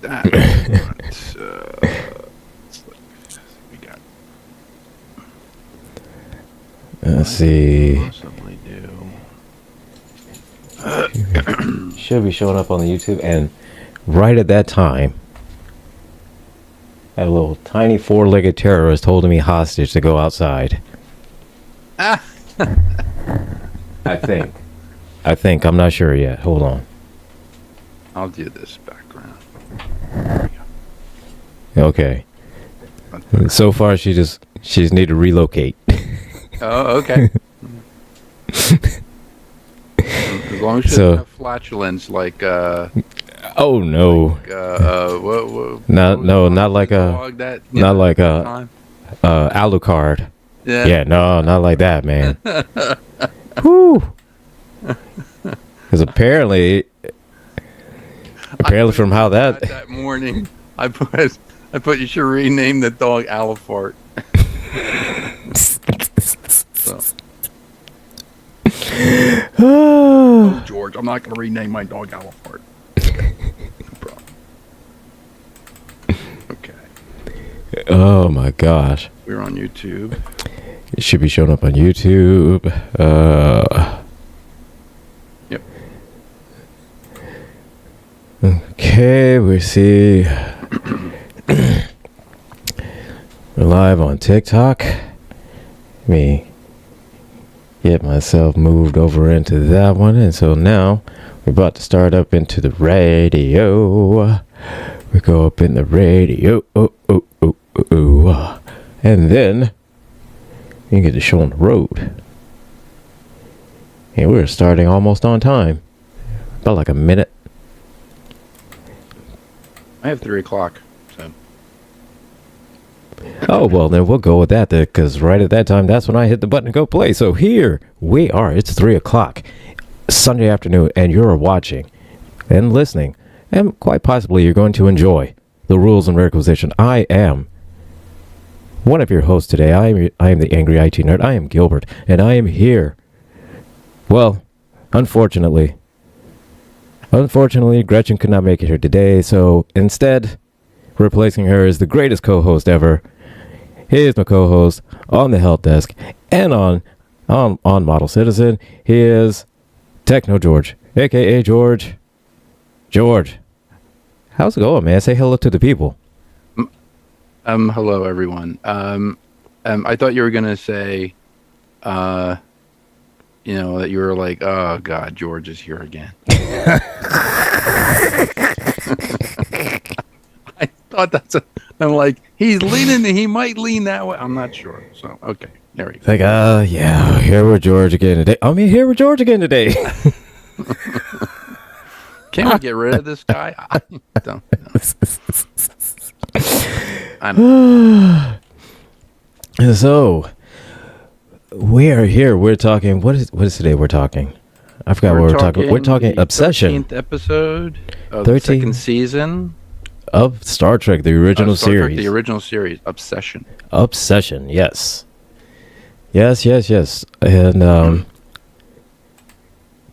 that. We got. Let's see. Possibly do. Should be showing up on the YouTube, and right at that time, a little tiny four-legged terrorist holding me hostage to go outside. I think. I'm not sure yet. Hold on. I'll do this background. There we go. Okay. So far, she just need to relocate. Oh, okay. As long as she doesn't have flatulence, like oh no. Not like a Alucard. Yeah, no, not like that, man. Whoo. Because apparently from how that morning, I put you should rename the dog Alifart. So. Oh, George, I'm not going to rename my dog Alifart. Okay. No problem. Okay. Oh my gosh. We're on YouTube. It should be showing up on YouTube. Yep. Okay, we see. We're live on TikTok. Let me get myself moved over into that one. And so now we're about to start up into the radio. We go up in the radio. And then you get to show on the road. And we're starting almost on time. About like a minute. I have 3 o'clock. So. Oh, well, then we'll go with that, because right at that time, that's when I hit the button to go play. So here we are. It's 3 o'clock, Sunday afternoon, and you're watching and listening, and quite possibly you're going to enjoy the rules and requisition. I am one of your hosts today. I am the Angry IT Nerd. I am Gilbert, and I am here. Well, unfortunately, Gretchen could not make it here today, so instead, replacing her is the greatest co-host ever. He is my co-host on the help desk and on Model Citizen. He is Techno George, aka George. George, how's it going, man? Say hello to the people. Hello everyone. I thought you were gonna say, that you were like, oh God, George is here again. I thought I'm like, he might lean that way. I'm not sure. So, okay. There we go. Like, yeah, here we're George again today. Here we're George again today. Can we get rid of this guy? I don't know. So, we are here. We're talking. What is today? We're talking. I forgot what we're talking. We're talking Obsession. 13th episode of the second season of Star Trek, the original series. The original series, Obsession. Obsession, yes. Yes. And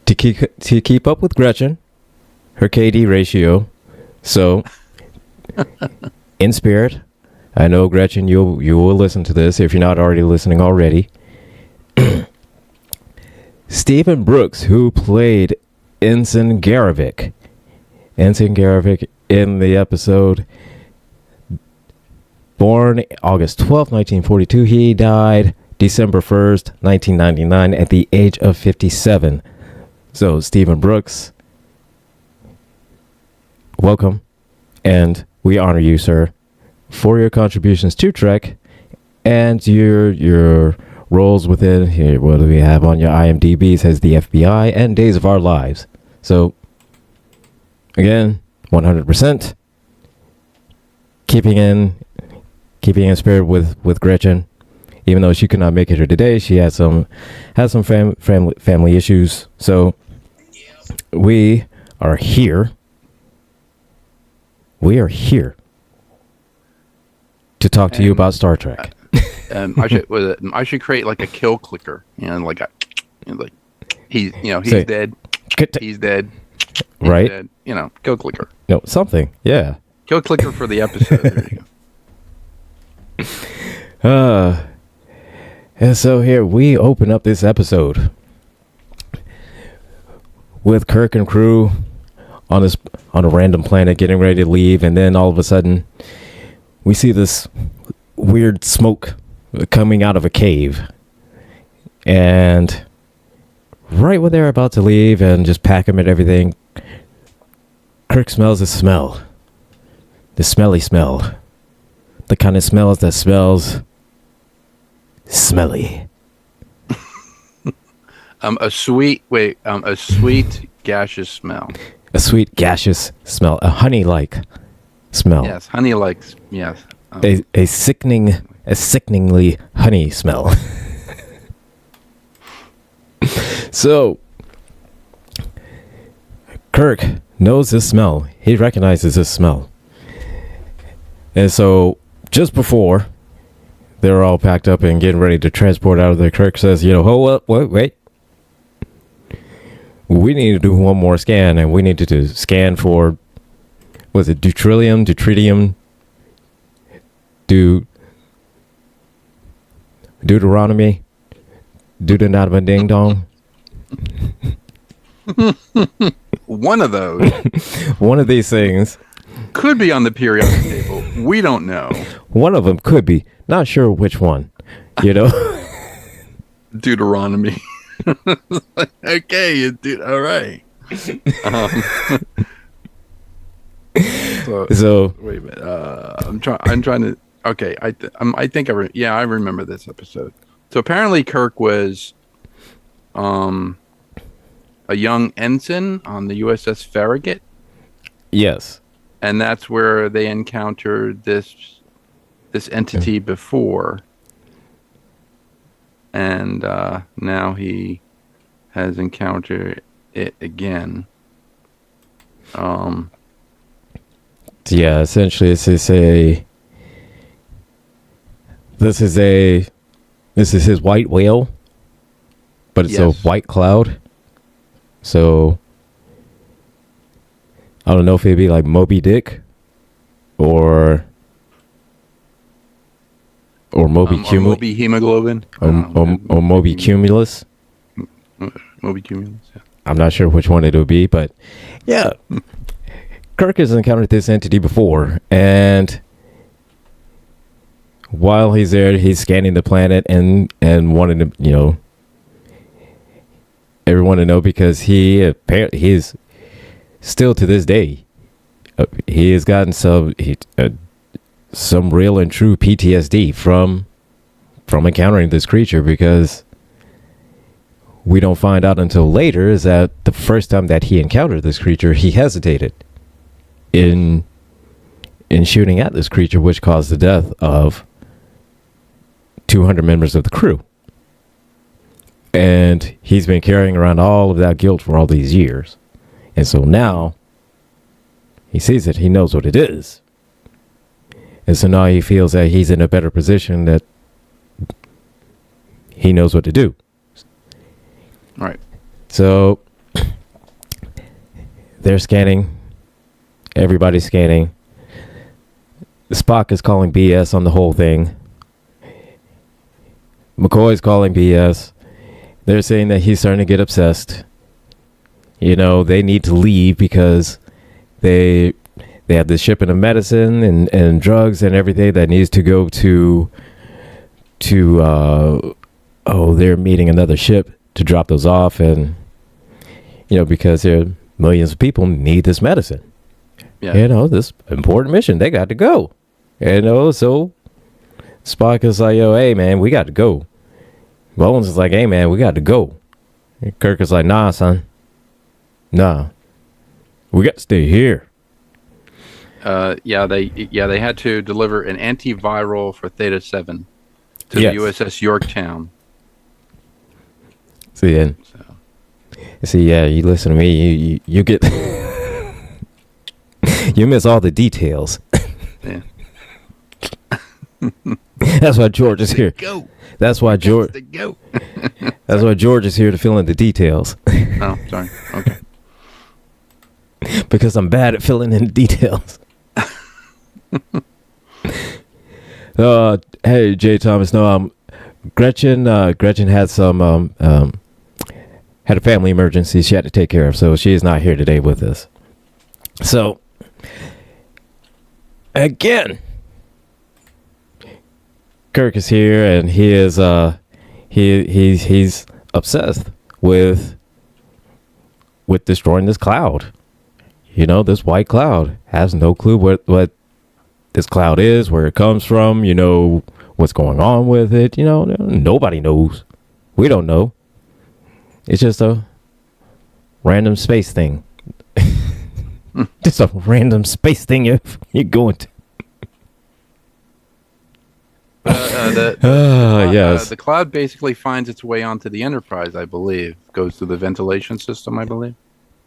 to keep up with Gretchen, her KD ratio. So, in spirit, I know Gretchen, you will listen to this if you're not already listening already. Stephen Brooks, who played Ensign Garrovick in the episode, born August 12th, 1942. He died December 1st, 1999 at the age of 57. So, Stephen Brooks, welcome, and we honor you, sir, for your contributions to Trek and your roles within here. What do we have on your IMDb? Says the FBI and Days of Our Lives. So, again, 100% keeping in spirit with Gretchen, even though she could not make it here today. She had some family issues. So we are here. To talk to you about Star Trek. I should create like a kill clicker, he's dead. He's dead. Right? Dead, kill clicker. No, something. Yeah. Kill clicker for the episode. There you go. And so here we open up this episode with Kirk and crew on a random planet getting ready to leave, and then all of a sudden we see this weird smoke coming out of a cave. And right when they're about to leave and just pack them and everything, Kirk smells a smell. The smelly smell. The kind of smells that smells smelly. A sweet gaseous smell. A sweet gaseous smell. A honey-like smell. Yes, honey like, yes. A sickeningly honey smell. So, Kirk knows this smell. He recognizes this smell. And so, just before they're all packed up and getting ready to transport out of there, Kirk says, hold up, wait. We need to do one more scan, and we need to scan for, was it deuterium, Deuteronomy, Deuteronomy ding dong. One of those. One of these things. Could be on the periodic table. We don't know. One of them could be. Not sure which one. Deuteronomy. Okay, all right. So wait a minute. I'm trying to. Okay, I think I remember this episode. So apparently Kirk was, a young ensign on the U.S.S. Farragut. Yes. And that's where they encountered this entity before. And now he has encountered it again. Yeah, essentially this is his white whale, but it's a white cloud. So I don't know if it'd be like Moby Dick or Moby Cumulus. Or Moby Hemoglobin. Or Moby Cumulus. Moby Cumulus, yeah. I'm not sure which one it would be, but yeah. Kirk has encountered this entity before, and while he's there, he's scanning the planet and wanting to, everyone to know, because he's still to this day, he has gotten some real and true PTSD from encountering this creature, because we don't find out until later is that the first time that he encountered this creature, he hesitated in shooting at this creature, which caused the death of 200 members of the crew. And he's been carrying around all of that guilt for all these years. And so now he sees it, he knows what it is. And so now he feels that he's in a better position, that he knows what to do. Right. So they're scanning. Everybody's scanning. Spock is calling BS on the whole thing. McCoy's calling BS. They're saying that he's starting to get obsessed. They need to leave because they have this shipment of medicine and drugs and everything that needs to go to they're meeting another ship to drop those off, and because there are millions of people need this medicine. Yeah. This important mission, they got to go. So Spock is like, hey man, we got to go. Bones is like, hey man, we got to go. And Kirk is like, nah, son. Nah. We got to stay here. They had to deliver an antiviral for Theta 7 to the U.S.S. Yorktown. You listen to me, you get you miss all the details. Yeah. That's why George is here. Go. That's why George. That's why George is here to fill in the details. Oh, sorry. Okay. Because I'm bad at filling in details. Hey, Jay Thomas. No, Gretchen had some had a family emergency she had to take care of, so she is not here today with us. So again, Kirk is here, and he is he's obsessed with destroying this cloud. You know, this white cloud. Has no clue what this cloud is, where it comes from, you know, what's going on with it. You know, nobody knows. We don't know. It's just a random space thing. Just a random space thing you're going to. Yes. The cloud basically finds its way onto the Enterprise, I believe. Goes through the ventilation system, I believe.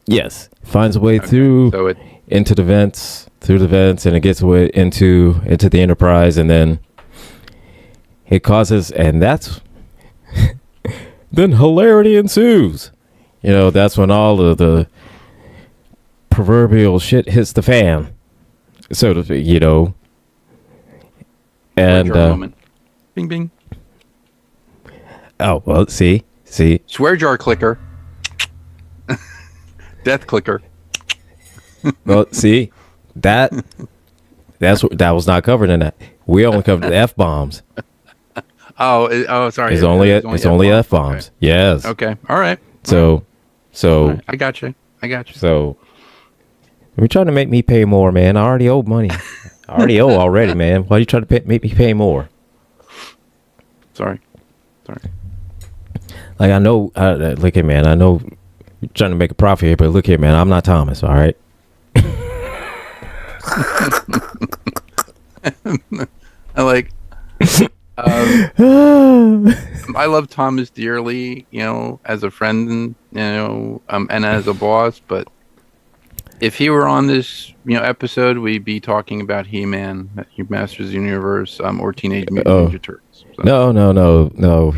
Yes. Finds a way through into the vents, and it gets away into the Enterprise, and then it causes, and that's then hilarity ensues. You know, that's when all of the proverbial shit hits the fan, so to speak, you know. And moment. Bing bing. Oh, well, see. Swear jar clicker. Death clicker. Well, see, that was not covered in that. We only covered the F-bombs. Oh, sorry. It's only F-bombs. Okay. Yes. Okay. All right. So all right. I got you. So you're trying to make me pay more, man. I already owe money. I already owe already, man. Why are you trying to make me pay more? Sorry. Like, I know, look here, man. I know you're trying to make a profit here, but look here, man. I'm not Thomas, all right? I love Thomas dearly, you know, as a friend, and you know, and as a boss. But if he were on this, you know, episode, we'd be talking about He-Man, Masters of the Universe, or Teenage Mutant Ninja Turtles. So. No.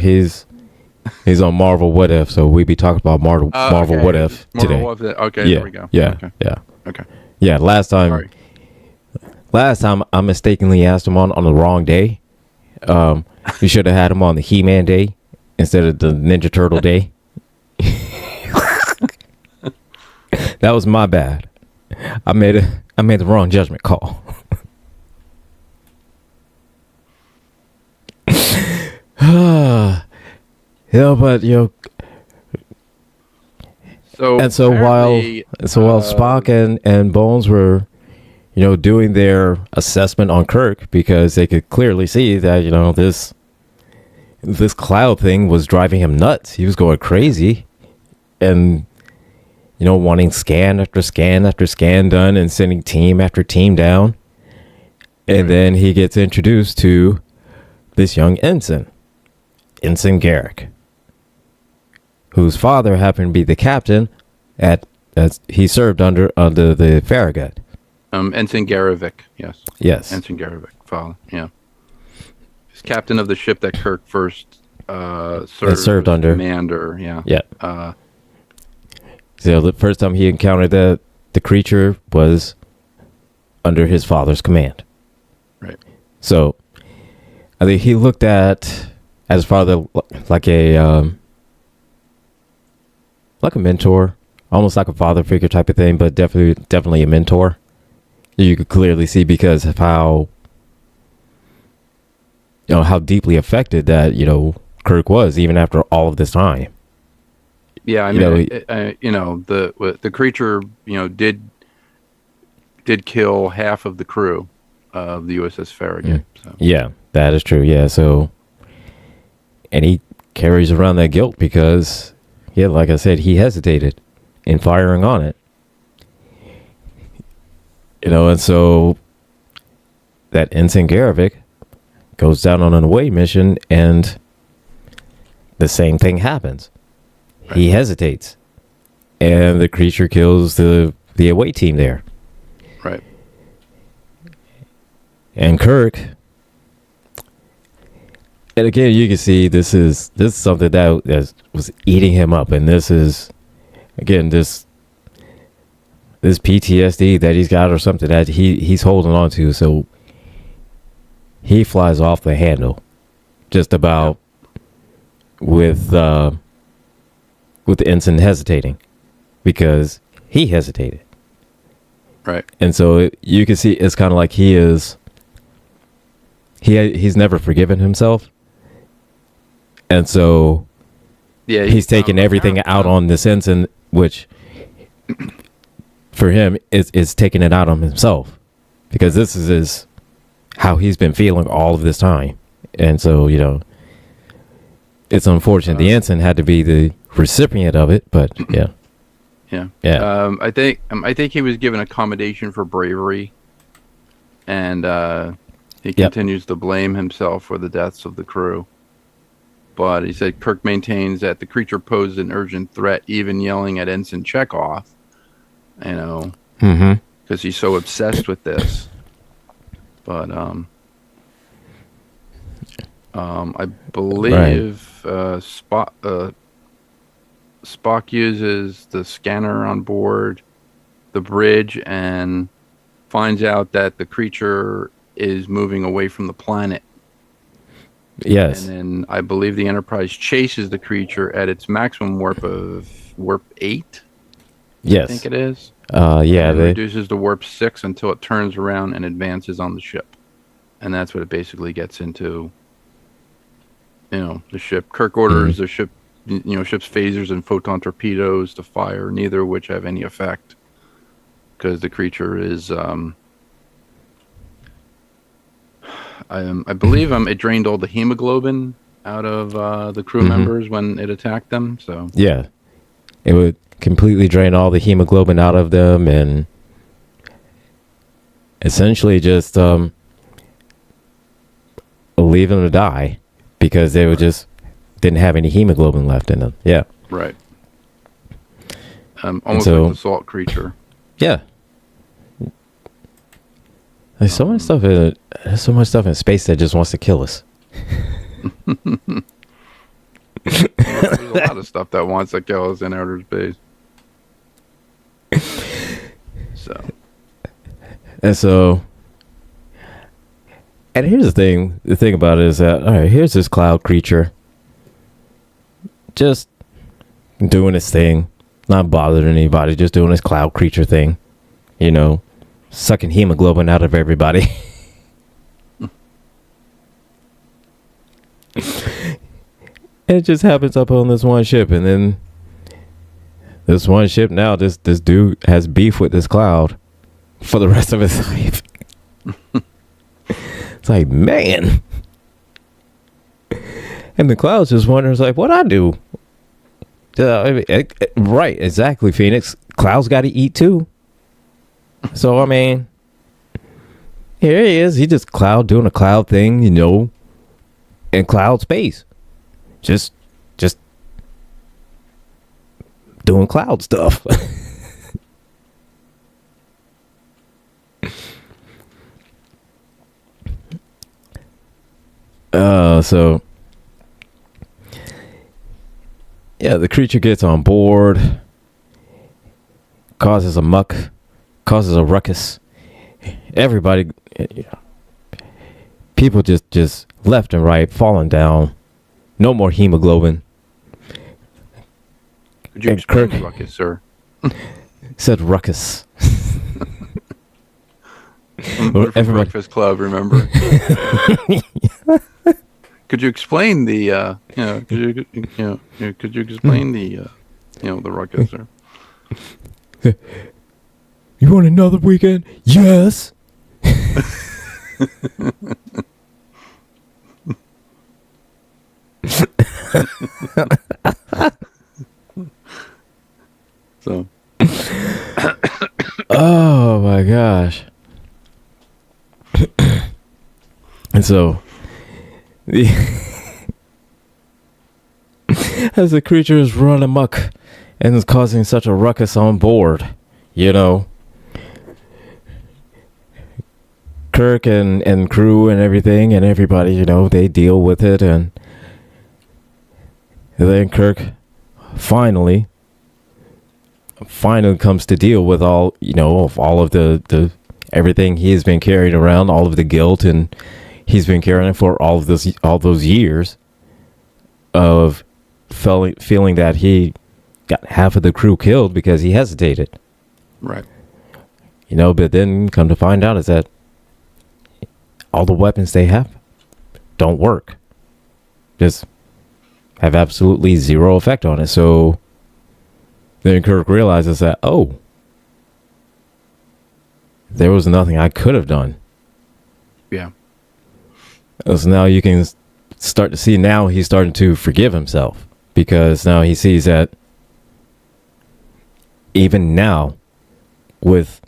He's on Marvel What If, so we'd be talking about Marvel What If today. Okay, there we go. Yeah. Okay. Yeah, last time I mistakenly asked him on the wrong day. We should have had him on the He-Man day instead of the Ninja Turtle day. That was my bad. I made the wrong judgment call. Yeah, but you know, so while Spock and Bones were, you know, doing their assessment on Kirk, because they could clearly see that, you know, this cloud thing was driving him nuts. He was going crazy, and you know, wanting scan after scan after scan done, and sending team after team down. And then he gets introduced to this young Ensign Garrick, whose father happened to be the captain as he served under the Farragut. Ensign Garrick, yes. Yes. Ensign Garrick, father, yeah. He's captain of the ship that Kirk first served under. Commander, yeah. Yeah. So the first time he encountered the creature was under his father's command. Right. So I think he looked at his father like a mentor, almost like a father figure type of thing, but definitely a mentor. You could clearly see because of how, you know, how deeply affected that, you know, Kirk was even after all of this time. Yeah, I mean, you know, the creature, you know, did kill half of the crew of the U.S.S. Farragut. So. Yeah, that is true. Yeah, so, and he carries around that guilt because, yeah, like I said, he hesitated in firing on it. You know, and so that Ensign Garrick goes down on an away mission, and the same thing happens. Right. He hesitates, and the creature kills the away team there. Right. And Kirk, and again, you can see this is something that was eating him up, and this is, again, this PTSD that he's got, or something that he's holding on to. So he flies off the handle, just about with the ensign hesitating, because he hesitated. Right. And so you can see it's kind of like he's never forgiven himself. And so he's taking everything out on this ensign, which for him is taking it out on himself, because this is how he's been feeling all of this time. And so, it's unfortunate the ensign had to be the recipient of it, but yeah. I think he was given accommodation for bravery, and he continues to blame himself for the deaths of the crew. But he said Kirk maintains that the creature posed an urgent threat, even yelling at Ensign Chekhov, because he's so obsessed with this. But I believe Spock uses the scanner on board the bridge and finds out that the creature is moving away from the planet. Yes. And then I believe the Enterprise chases the creature at its maximum warp of warp 8. Yes. I think it is. Yeah. And reduces to warp 6 until it turns around and advances on the ship. And that's what it basically gets into. The ship. Kirk orders the ship, ship's phasers and photon torpedoes to fire, neither of which have any effect, because the creature is I believe it drained all the hemoglobin out of the crew members when it attacked them. So yeah, it would completely drain all the hemoglobin out of them and essentially just leave them to die, because they would just didn't have any hemoglobin left in them. Yeah. Right. Almost like the salt creature. Yeah. There's so much stuff in space that just wants to kill us. There's a lot of stuff that wants to kill us in outer space. And here's the thing. The thing about it is that, all right, here's this cloud creature, just doing its thing, not bothering anybody, just doing this cloud creature thing, sucking hemoglobin out of everybody. It just happens up on this one ship, and then this one ship now, this dude has beef with this cloud for the rest of his life. It's like, man. And the cloud's just wondering, it's like, what I do? Right, exactly, Phoenix. Cloud's got to eat too. So, here he is. He just Cloud doing a Cloud thing, in Cloud space. Just doing Cloud stuff. So yeah, the creature gets on board, causes a ruckus. Everybody, people just left and right falling down. No more hemoglobin. Could you explain the ruckus, sir? Said ruckus. From Breakfast Club, remember? Could you explain the could you explain the ruckus, sir? You want another weekend? Yes. So oh my gosh. And so as the creature is running amok and is causing such a ruckus on board, Kirk and crew and everything and everybody, they deal with it, and then Kirk finally comes to deal with all of all of the everything he has been carrying around, all of the guilt, and he's been carrying for all those years of feeling that he got half of the crew killed because he hesitated. Right. But then come to find out is that all the weapons they have don't work. Just have absolutely zero effect on it. So then Kirk realizes that, there was nothing I could have done. Yeah. So now you can start to see, now he's starting to forgive himself, because now he sees that even now, with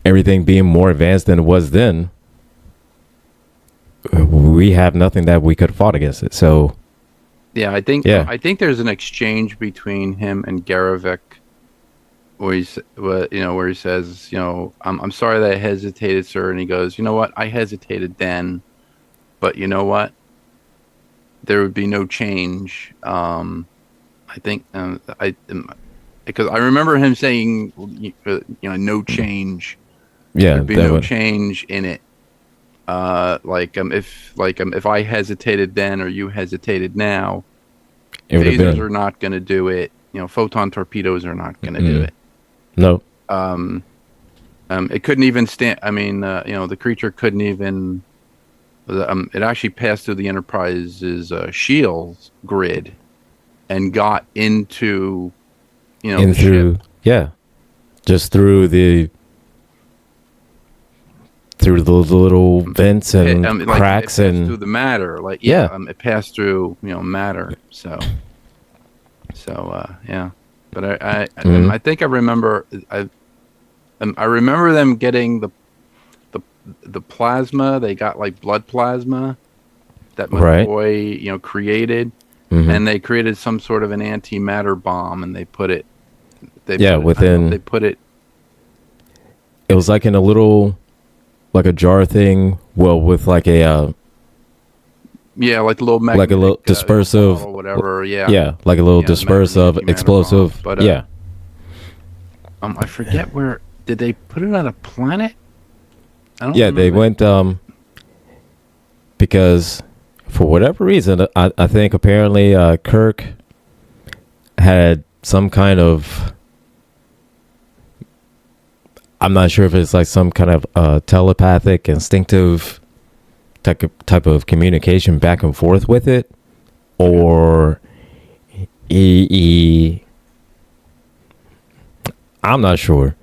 everything being more advanced than it was then, we have nothing that we could have fought against it. So yeah, I think there's an exchange between him and Garavik where he says, I'm sorry that I hesitated, sir, and he goes, you know what, I hesitated then, but you know what, there would be no change. I think because I remember him saying, no change. Yeah, there'd be no change in it. If I hesitated then or you hesitated now, phasers are not going to do it. Photon torpedoes are not going to do it. No. It couldn't even stand. I mean, the creature couldn't even. It actually passed through the Enterprise's shields grid and got into, the ship. Yeah, just through the little vents and cracks and through the matter. It passed through matter. So yeah. But I think I remember I remember them getting the plasma. They got like blood plasma that McCoy created, and they created some sort of an antimatter bomb, and they put it. They put it. It was like in a little, like a jar thing. Well, with like a. Yeah, like a little magnetic, like a little dispersive, or whatever. Yeah, yeah, like a little dispersive, explosive. Bomb. But yeah, I forget where did they put it on a planet? I don't. Yeah, remember. they went because for whatever reason, I think apparently Kirk had some kind of. I'm not sure if it's like some kind of telepathic, instinctive type of communication back and forth with it, or I'm not sure.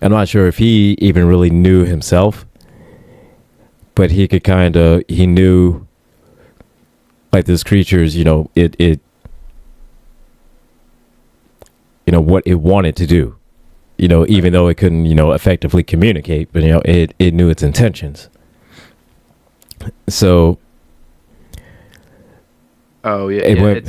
I'm not sure if he even really knew himself, but he knew like this creature's, it what it wanted to do, even though it couldn't, effectively communicate, but it knew its intentions. So it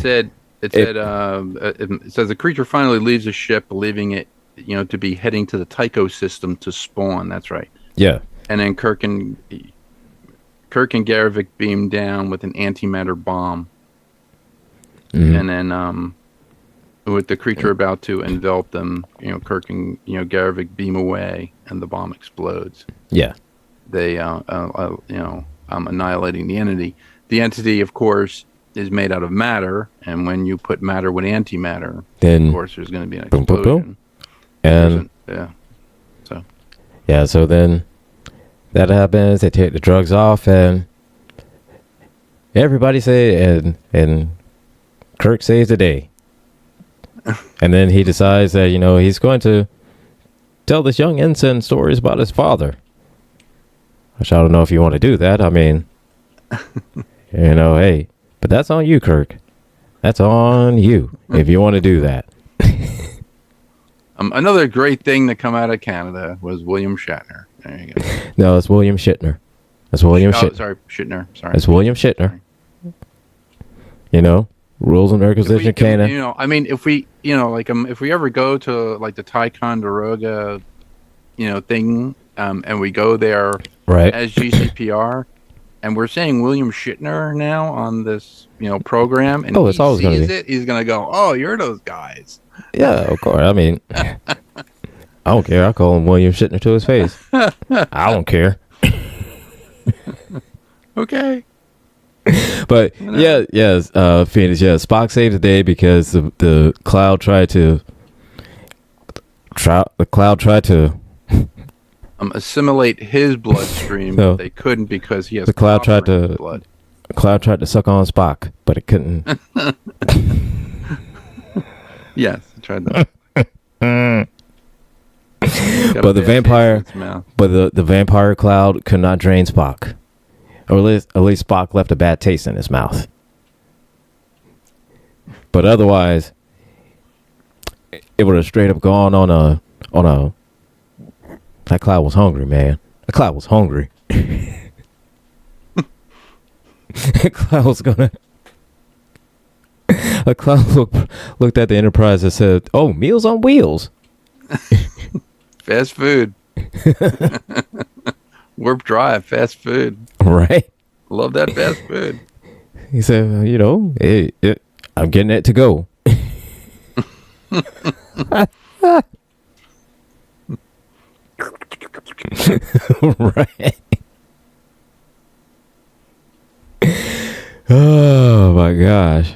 says the creature finally leaves the ship, believing it to be heading to the Tycho system to spawn. That's right. Yeah. And then Kirk and Garavik beam down with an antimatter bomb. And then with the creature about to envelop them, Kirk and Garavik beam away and the bomb explodes. Yeah. They annihilating the entity. The entity, of course, is made out of matter, and when you put matter with antimatter, then of course there's going to be an explosion. Boom, boom, boom. And so then that happens. They take the drugs off, and everybody say, and Kirk saves the day. And then he decides that he's going to tell this young ensign stories about his father. Which I don't know if you want to do that. I mean, hey, but that's on you, Kirk. That's on you if you want to do that. Another great thing to come out of Canada was William Shatner. There you go. No, it's William Shatner. That's William Shatner. Sorry, Shatner. Sorry. It's William Shatner. Rules of Nerdquisition canon. I mean, if we, if we ever go to like the Ticonderoga, thing, and we go there as GCPR, and we're saying William Shatner now on this, program, and it's always going to be. He's going to go, oh, you're those guys. Yeah, of course. I mean, I don't care. I call him William Shatner to his face. I don't care. Okay. But Phoenix, yeah, Spock saved the day because the cloud tried to Assimilate his bloodstream, No. but they couldn't because he has The cloud tried copper in his to- blood. the cloud tried to suck on Spock, but it couldn't. Yes, he tried that. But the vampire, but the vampire cloud could not drain Spock, or at least Spock left a bad taste in his mouth. But otherwise, it would have straight up gone on a. That cloud was hungry, man. The cloud was hungry. The cloud was gonna. A cloud looked at the Enterprise and said, "Oh, Meals on Wheels." Fast food. Warp drive, fast food. Right. Love that fast food. He said, I'm getting it to go. Right. Oh my gosh.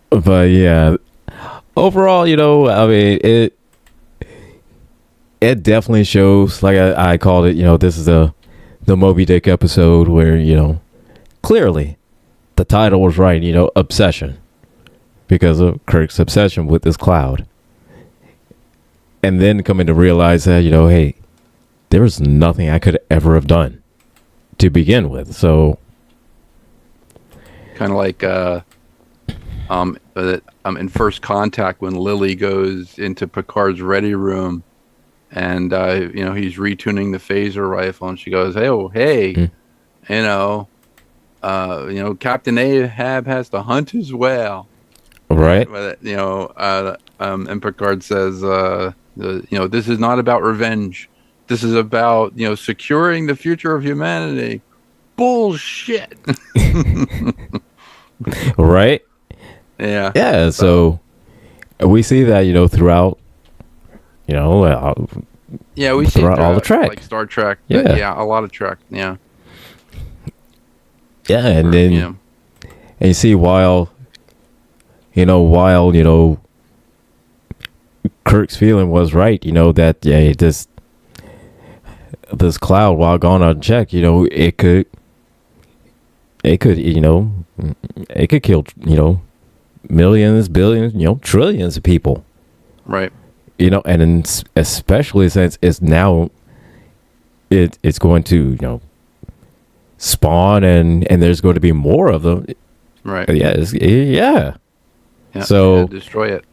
But yeah, overall, I mean, it definitely shows, like I called it, this is the Moby Dick episode where, clearly the title was right, obsession, because of Kirk's obsession with this cloud. And then coming to realize that, hey, there was nothing I could ever have done to begin with. So kind of like in First Contact when Lily goes into Picard's ready room and he's retuning the phaser rifle and she goes, hey, Captain Ahab has to hunt as well, right. And Picard says this is not about revenge, this is about securing the future of humanity. Bullshit. Right. Yeah. So we see that throughout we see throughout all the Trek, like Star Trek. Yeah, a lot of Trek. Yeah, and then and you see while Kirk's feeling was right, that this cloud, while gone unchecked, it could kill millions, billions, trillions of people, right? And especially since it's now it's going to spawn and there's going to be more of them, right? Yeah. So destroy it.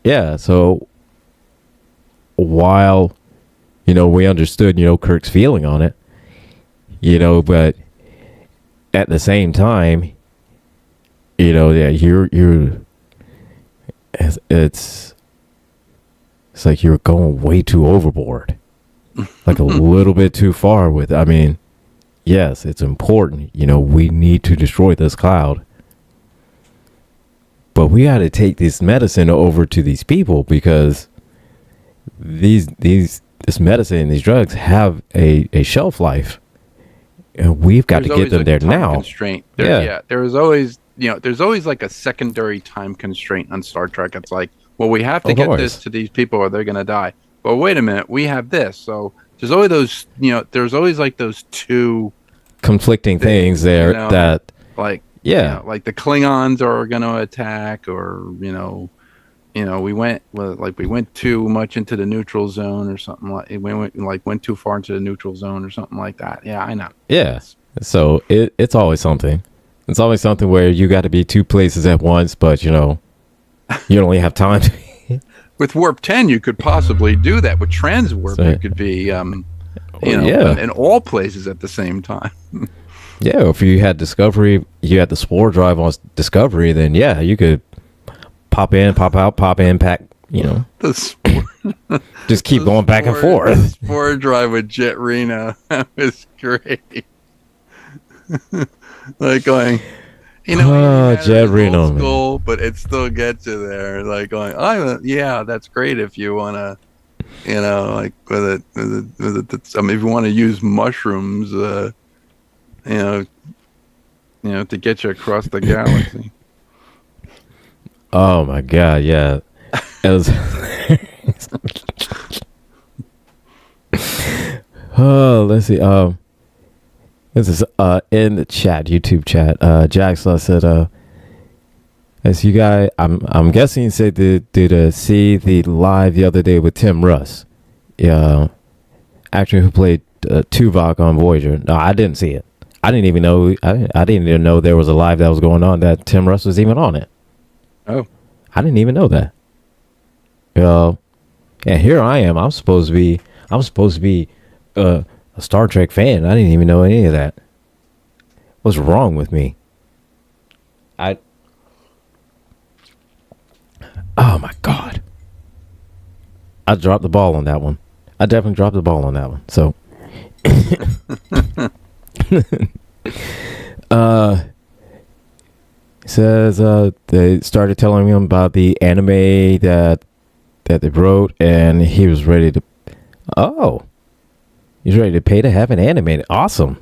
Yeah. So while we understood Kirk's feeling on it, but at the same time, you're it's like you're going way too overboard, like a little bit too far with. I mean, yes, it's important. We need to destroy this cloud, but we got to take this medicine over to these people because this medicine, these drugs have a shelf life, and we've got to get them there now. Constraint. There's always like a secondary time constraint on Star Trek. It's like, well, we have to get this to these people or they're going to die. But wait a minute, we have this. So there's always those, there's always like those two conflicting things there that, like, like the Klingons are going to attack, or we went too much into the neutral zone or something, like we went too far into the neutral zone or something like that. Yeah, I know. Yeah. So it's always something. It's always something where you got to be two places at once, but you don't only have time to. With Warp 10, you could possibly do that. With Transwarp, you could be, in all places at the same time. Yeah, if you had Discovery, you had the spore drive on Discovery, then yeah, you could pop in, pop out, pop in, pack, The spore, just keep going back and forth. The spore drive with Jet Reno, that was great. Like going, Jet Reno, school, but it still gets you there. Like going, that's great if you want to, Like if you want to use mushrooms, you know, to get you across the galaxy. Oh my god, yeah. It was Oh, let's see. This is in the chat, YouTube chat. Jackson said, as you guys, I'm guessing you said did see the live the other day with Tim Russ, yeah, actor who played Tuvok on Voyager. No, I didn't see it. I didn't even know. I didn't even know there was a live that was going on that Tim Russ was even on it. Oh, I didn't even know that. And here I am. I'm supposed to be a Star Trek fan. I didn't even know any of that. What's wrong with me? Oh my god. I dropped the ball on that one. I definitely dropped the ball on that one. So says they started telling him about the anime that they wrote, and he was ready to he's ready to pay to have it animated. Awesome,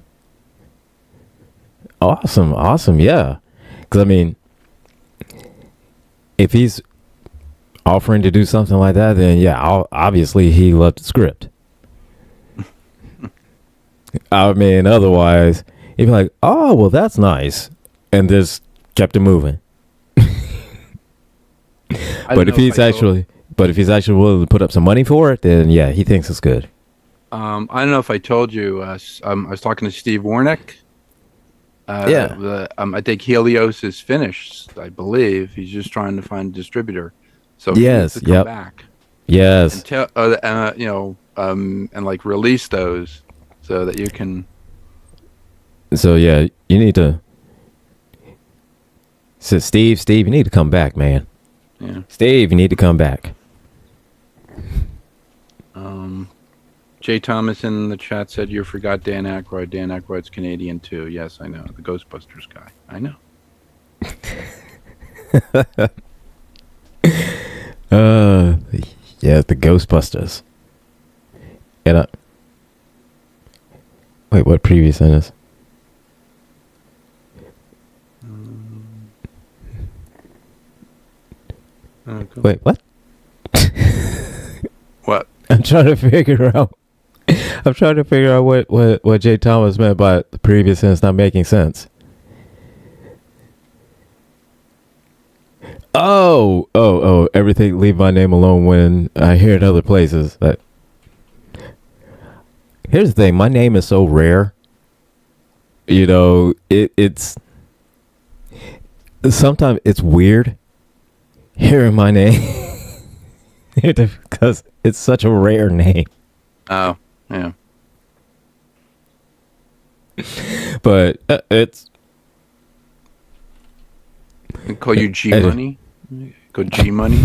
yeah. Because I mean, if he's offering to do something like that, then yeah, obviously he loved the script. I mean, otherwise he'd be like, oh well, that's nice, and just kept it moving. But if he's actually willing to put up some money for it, then yeah, he thinks it's good. I don't know if I told you. I was talking to Steve Warnick. Yeah. I think Helios is finished. I believe he's just trying to find a distributor. So yes, he needs to come back. Yes. And tell, and like release those so that you can. So yeah, you need to. So Steve, you need to come back, man. Yeah. Steve, you need to come back. Jay Thomas in the chat said you forgot Dan Aykroyd. Dan Aykroyd's Canadian too. Yes, I know. The Ghostbusters guy. I know. Yeah, the Ghostbusters. And wait, what previous sentence? Wait, what? What? I'm trying to figure out what Jay Thomas meant by the previous sentence not making sense. Oh, everything leave my name alone when I hear it other places. Here's the thing, my name is so rare. You know, it's sometimes it's weird hearing my name because it's such a rare name. Oh, yeah. But it's. I call you G Money. Go G Money.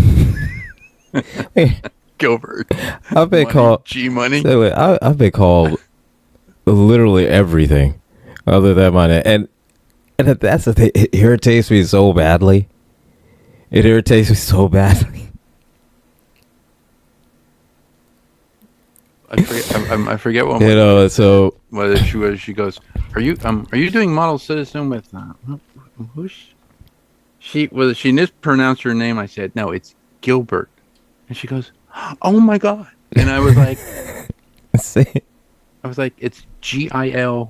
Gilbert. I've been called G Money. I've been called literally everything other than my name, and that's the thing. It irritates me so badly. I forget what. You know, so whether she goes, are you doing Model Citizen with who's she mispronounced her name. I said no, it's Gilbert, and she goes, oh my god, and I was like, it's Gilbert,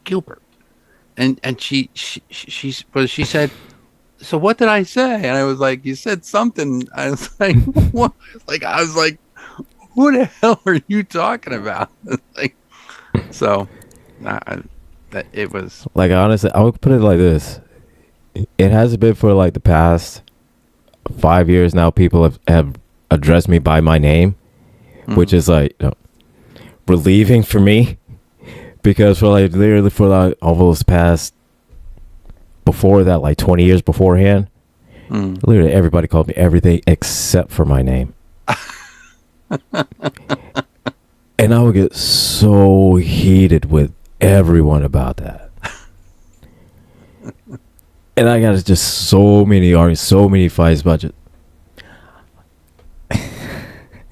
Gilbert, and she said, so what did I say? And I was like, you said something. I was like, what? Who the hell are you talking about? Like, so that it was like, honestly, I would put it like this. It hasn't been for like the past 5 years now. People have addressed me by my name, which is like, you know, relieving for me, because for like literally for like almost past before that, like 20 years beforehand, literally everybody called me everything except for my name. And I would get so heated with everyone about that. And I got just so many arguments, so many fights about it.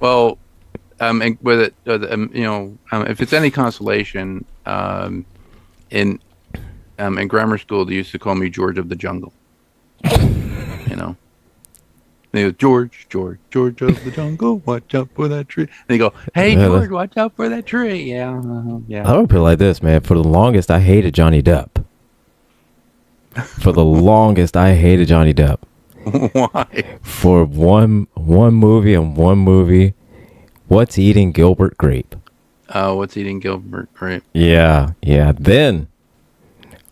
Well, and with it, if it's any consolation, in grammar school they used to call me George of the Jungle. You know, they go George, George, George of the Jungle, watch out for that tree. And they go, hey George, watch out for that tree. Yeah, yeah. I would put it like this, man. For the longest, I hated Johnny Depp. For the longest, I hated Johnny Depp. Why? For one movie, What's Eating Gilbert Grape? What's Eating Gilbert Grape? Yeah. Then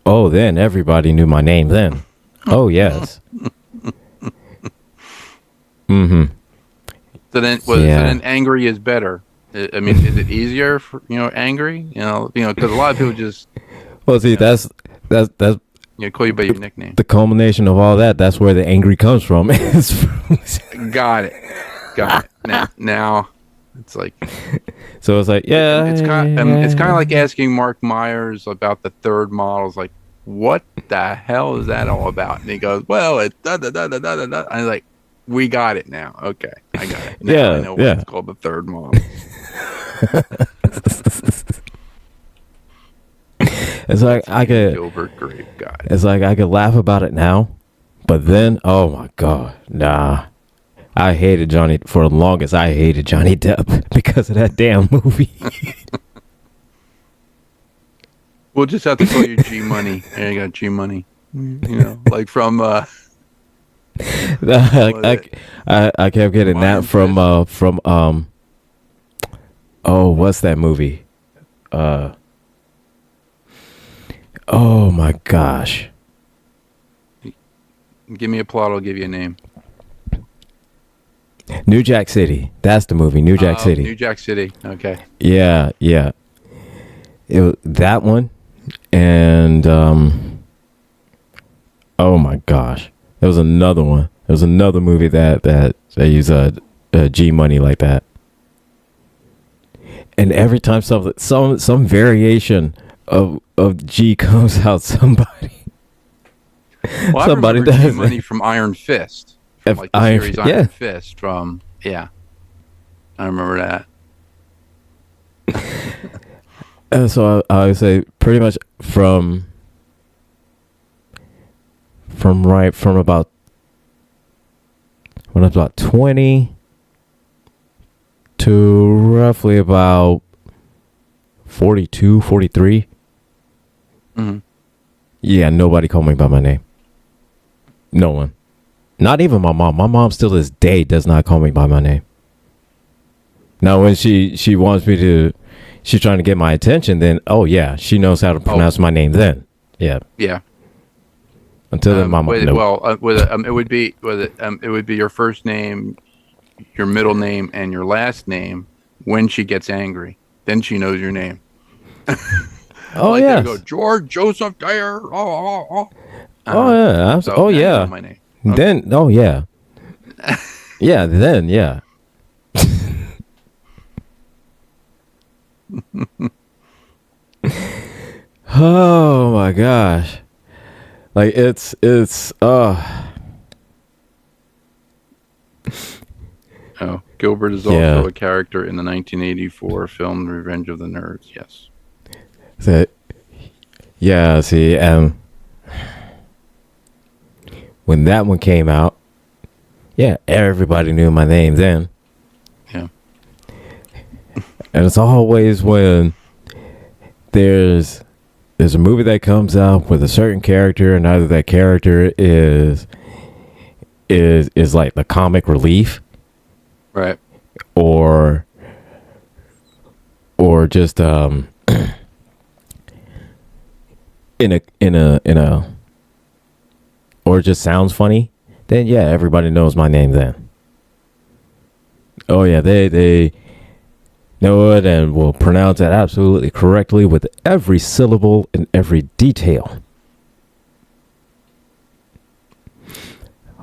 everybody knew my name then. Oh, yes. Mm-hmm. So then angry is better. I mean, is it easier for, angry? Because a lot of people just... Well, see, that's call you by your nickname. the culmination of all that. That's where the angry comes from. Got it. Now, it's like... So it's like, yeah. It's kind of like asking Mark Myers about the third model. It's like, what the hell is that all about? And he goes, well, it's da-da-da-da-da-da. And I'm like, we got it now. Okay, I got it. Now I know what it's called, the third model. It's like I could Gilbert Grape guy. It's like I could laugh about it now, but then, oh my god, nah. I hated Johnny for the longest. I hated Johnny Depp because of that damn movie. We'll just have to call you G Money. There you go, G Money. Like from I kept getting that from what's that movie? Oh my gosh. Give me a plot, I'll give you a name. New Jack City. That's the movie. New Jack City. New Jack City. Okay. Yeah. It was that one, and oh my gosh, there was another one. There was another movie that they use a G Money like that, and every time some variation of G comes out, somebody does G Money from Iron Fist. Like the series Iron Fist from, I remember that. So I would say pretty much from about when I was about 20 to roughly about 42, 43. Mm-hmm. Yeah, nobody called me by my name. No one. Not even my mom. My mom still to this day does not call me by my name. Now, when she wants me to, she's trying to get my attention, then, oh, yeah, she knows how to pronounce my name then. Yeah. Yeah. Until then, my mom, no. Well, it would be your first name, your middle name, and your last name when she gets angry. Then she knows your name. Oh, yeah. Go, George Joseph Dyer. Oh, yeah. So yeah. My name. Okay. Then, oh, yeah. Yeah, then, yeah. Oh, my gosh. Like, it's, Oh, Gilbert is also a character in the 1984 film Revenge of the Nerds. Yes. So, yeah, see, when that one came out, everybody knew my name then. Yeah. And it's always when there's a movie that comes out with a certain character, and either that character is like the comic relief, right, or just in a or just sounds funny, then everybody knows my name then. Oh yeah, they know it and will pronounce it absolutely correctly with every syllable and every detail.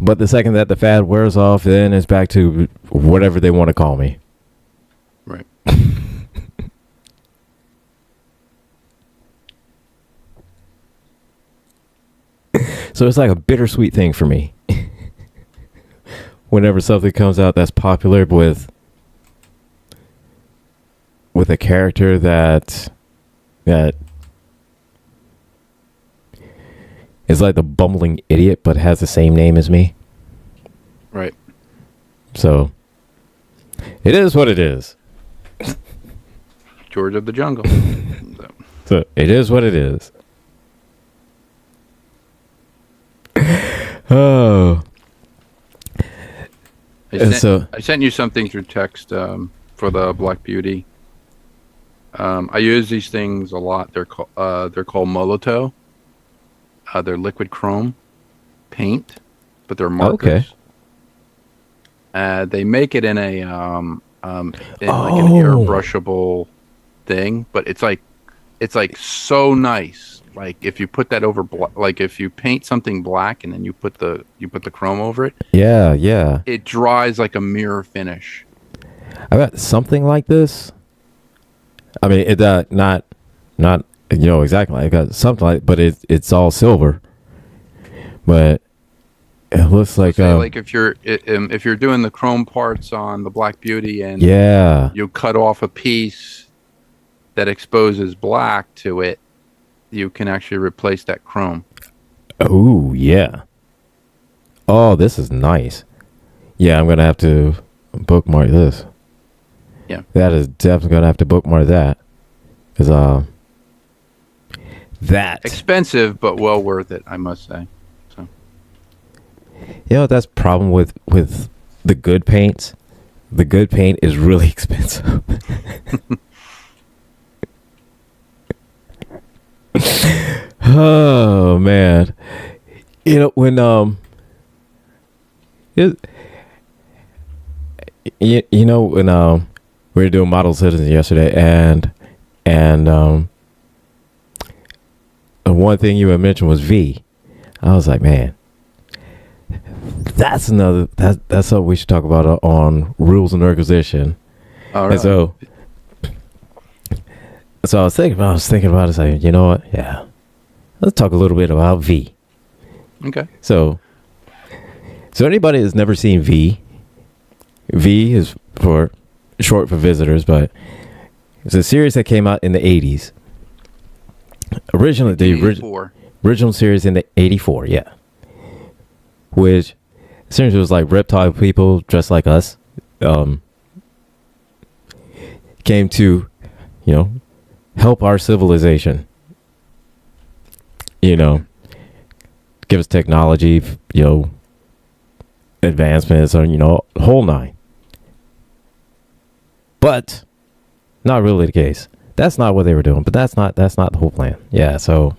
But the second that the fad wears off, then it's back to whatever they want to call me. Right. So it's like a bittersweet thing for me. Whenever something comes out that's popular with with a character that is like the bumbling idiot, but has the same name as me. Right. So it is what it is. George of the Jungle. So it is what it is. Oh. I sent you something through text for the Black Beauty. I use these things a lot. They're called Molotow. They're liquid chrome paint, but they're markers. Okay. They make it in a like an airbrushable thing, but it's like so nice. Like if you put that over, like if you paint something black and then you put the chrome over it. Yeah, yeah. It dries like a mirror finish. I got something like this. I mean, it not exactly. I got something like, but it's all silver. But it looks like like if you're doing the chrome parts on the Black Beauty and you cut off a piece that exposes black to it, you can actually replace that chrome. Oh, yeah. Oh, this is nice. Yeah, I'm going to have to bookmark this. Yeah. That is definitely going to have to bookmark that. Because, that. Expensive, but well worth it, I must say. So. That's the problem with the good paints. The good paint is really expensive. Oh man, when we were doing Model Citizen yesterday, and one thing you had mentioned was V. I was like, man, that's something we should talk about on Rules of Nerdquisition. All right. And so I was thinking about it, saying, you know what? Yeah. Let's talk a little bit about V. Okay. So anybody that's never seen V is short for visitors, but it's a series that came out in the 80s. Originally, the original series in the 84, yeah. Which essentially was like reptile people dressed like us. Came to, help our civilization. Give us technology, advancements, or, whole nine. But not really the case. That's not what they were doing, but that's not the whole plan. Yeah, so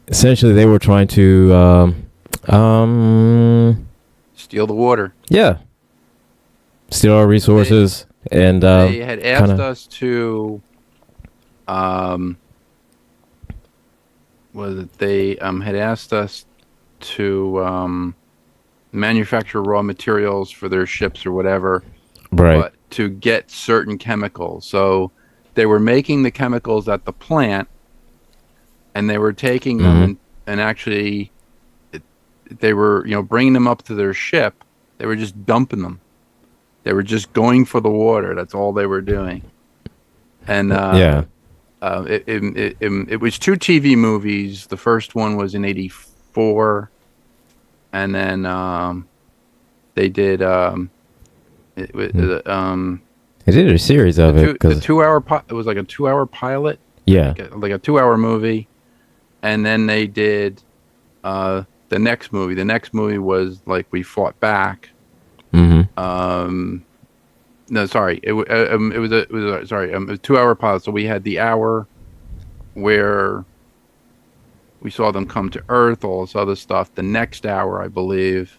essentially they were trying to steal the water. Yeah. Steal our resources. And they had asked us to had asked us to manufacture raw materials for their ships or whatever, right? But to get certain chemicals. So they were making the chemicals at the plant, and they were taking them and actually they were bringing them up to their ship. They were just dumping them. They were just going for the water. That's all they were doing. And it was two TV movies. The first one was in '84, and then they did they did a series of it. The 2 hour it was like a 2 hour pilot. Yeah, like a 2 hour movie, and then they did the next movie. The next movie was like We Fought Back. No, sorry. It was a 2 hour pilot. So we had the hour where we saw them come to Earth, all this other stuff. The next hour, I believe,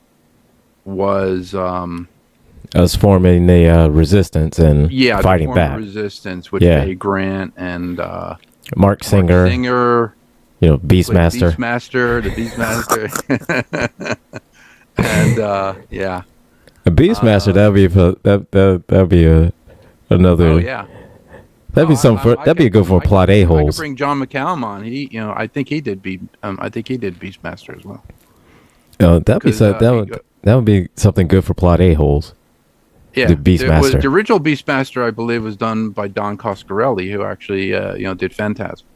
was us forming the resistance and fighting back. Resistance with Jay Grant and Mark Singer. Beastmaster. The Beastmaster. And a Beastmaster, that'd be another. Oh yeah, that'd be something. That'd be good for plot a-holes. I could bring John McCallum on. I think he did Beastmaster as well. That would be something good for plot a-holes. The Yeah, the Beastmaster. original Beastmaster, I believe, was done by Don Coscarelli, who actually, did Phantasm.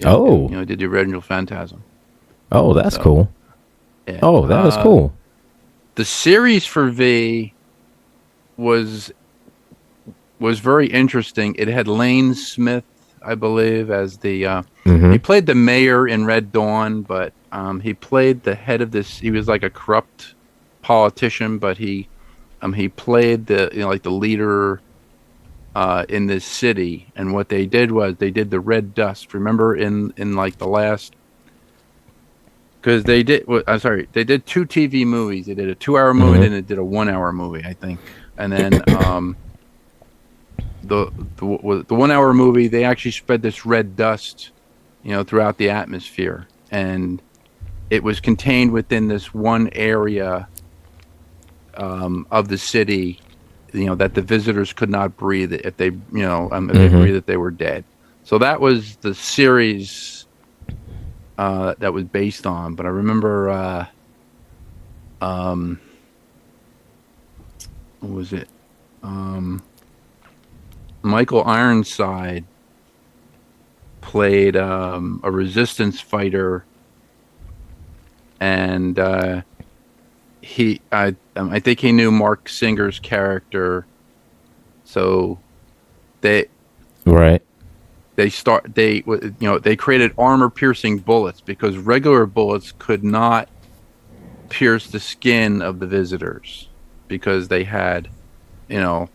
Oh, Did the original Phantasm. oh, that's So, cool. yeah. Oh, that is cool. The series for V was very interesting. It had Lane Smith, I believe, as he Mm-hmm. played the mayor in Red Dawn, but he played the head of this. He was like a corrupt politician, but he played like the leader in this city. And what they did was they did the Red Dust. Remember in like the last. Because they did, I'm sorry, they did 2 TV movies. They did a 2 hour movie, Mm-hmm. then they did a 1 hour movie, I think. And then the 1 hour movie, they actually spread this red dust, throughout the atmosphere, and it was contained within this one area of the city, that the visitors could not breathe if they, if they Mm-hmm. breathed, they were dead. So that was the series that was based on. But I remember, what was it? Michael Ironside played a resistance fighter, and I think he knew Mark Singer's character, so they Right. they created armor piercing bullets because regular bullets could not pierce the skin of the visitors because they had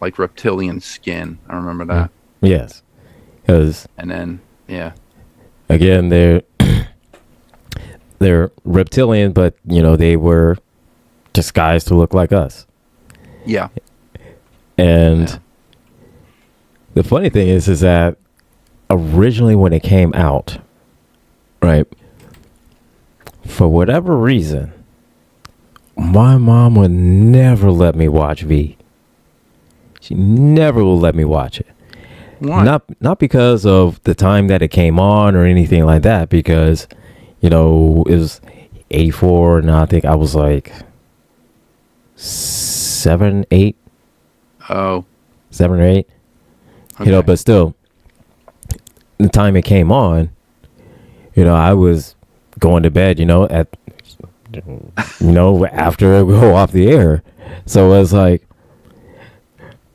like reptilian skin. I remember that. Yes. Because And then yeah. again, they're reptilian, but they were disguised to look like us. Yeah. And Yeah. the funny thing is that originally when it came out, right, for whatever reason, my mom would never let me watch V. She never will let me watch it. Why? Not because of the time that it came on or anything like that, because it was 84, and I think I was like 7, 8, Oh. 7 or 8. Okay. But still, the time it came on, I was going to bed, after it go off the air. So it's like,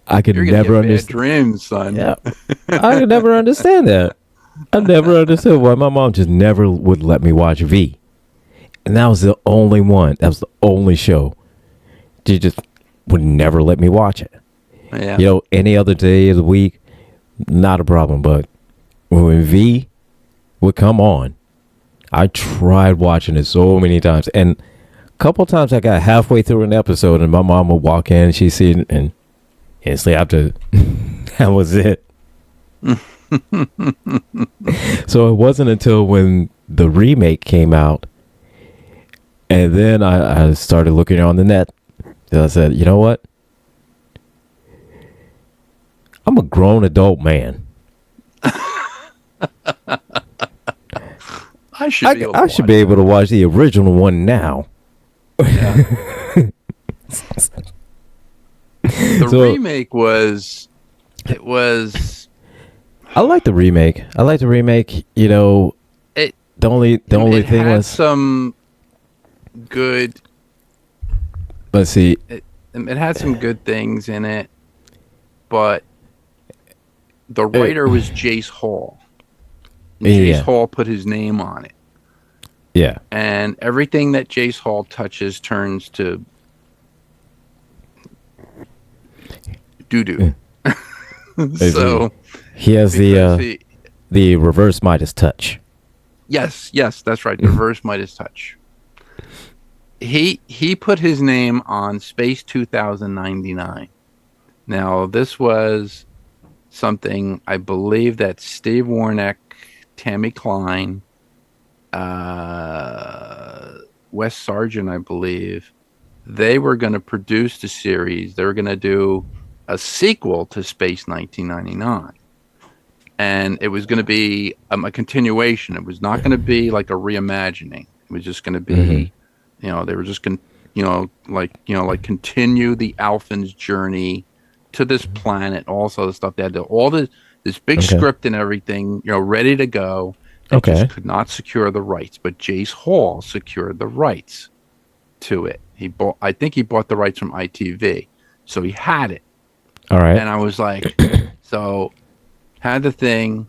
I could You're gonna never get bad understand. dreams, son. Yeah, I could never understand that. I never understood why my mom just never would let me watch V. And that was the only one. That was the only show. She just would never let me watch it. Yeah. Any other day of the week, not a problem. But when V would come on, I tried watching it so many times. And a couple times I got halfway through an episode and my mom would walk in and she'd see it and instantly after that was it. So it wasn't until when the remake came out and then I started looking on the net that I said, you know what? I'm a grown adult man. I should be able to I should be able to watch the original one now. Yeah. The So- remake was I like the remake. it The only it thing had was, some good let's see. it had some good things in it, but the writer was Jace Hall. And Jace Yeah. Hall put his name on it. Yeah. And everything that Jace Hall touches turns to doo-doo. So He has because the reverse Midas touch. yes, that's right. The reverse Midas touch. He put his name on Space 2099. Now this was something I believe that Steve Warnick, Tammy Klein, Wes Sargent, I believe, they were going to produce the series. They were going to do a sequel to Space 1999. And it was going to be a continuation. It was not going to be like a reimagining. It was just going to be, they were just going to like continue the Alphans' journey to this planet, all this other stuff. They had all this big Okay. script and everything, ready to go. They Okay. just could not secure the rights, but Jace Hall secured the rights to it. I think he bought the rights from ITV, so he had it. All right. And I was like, so had the thing,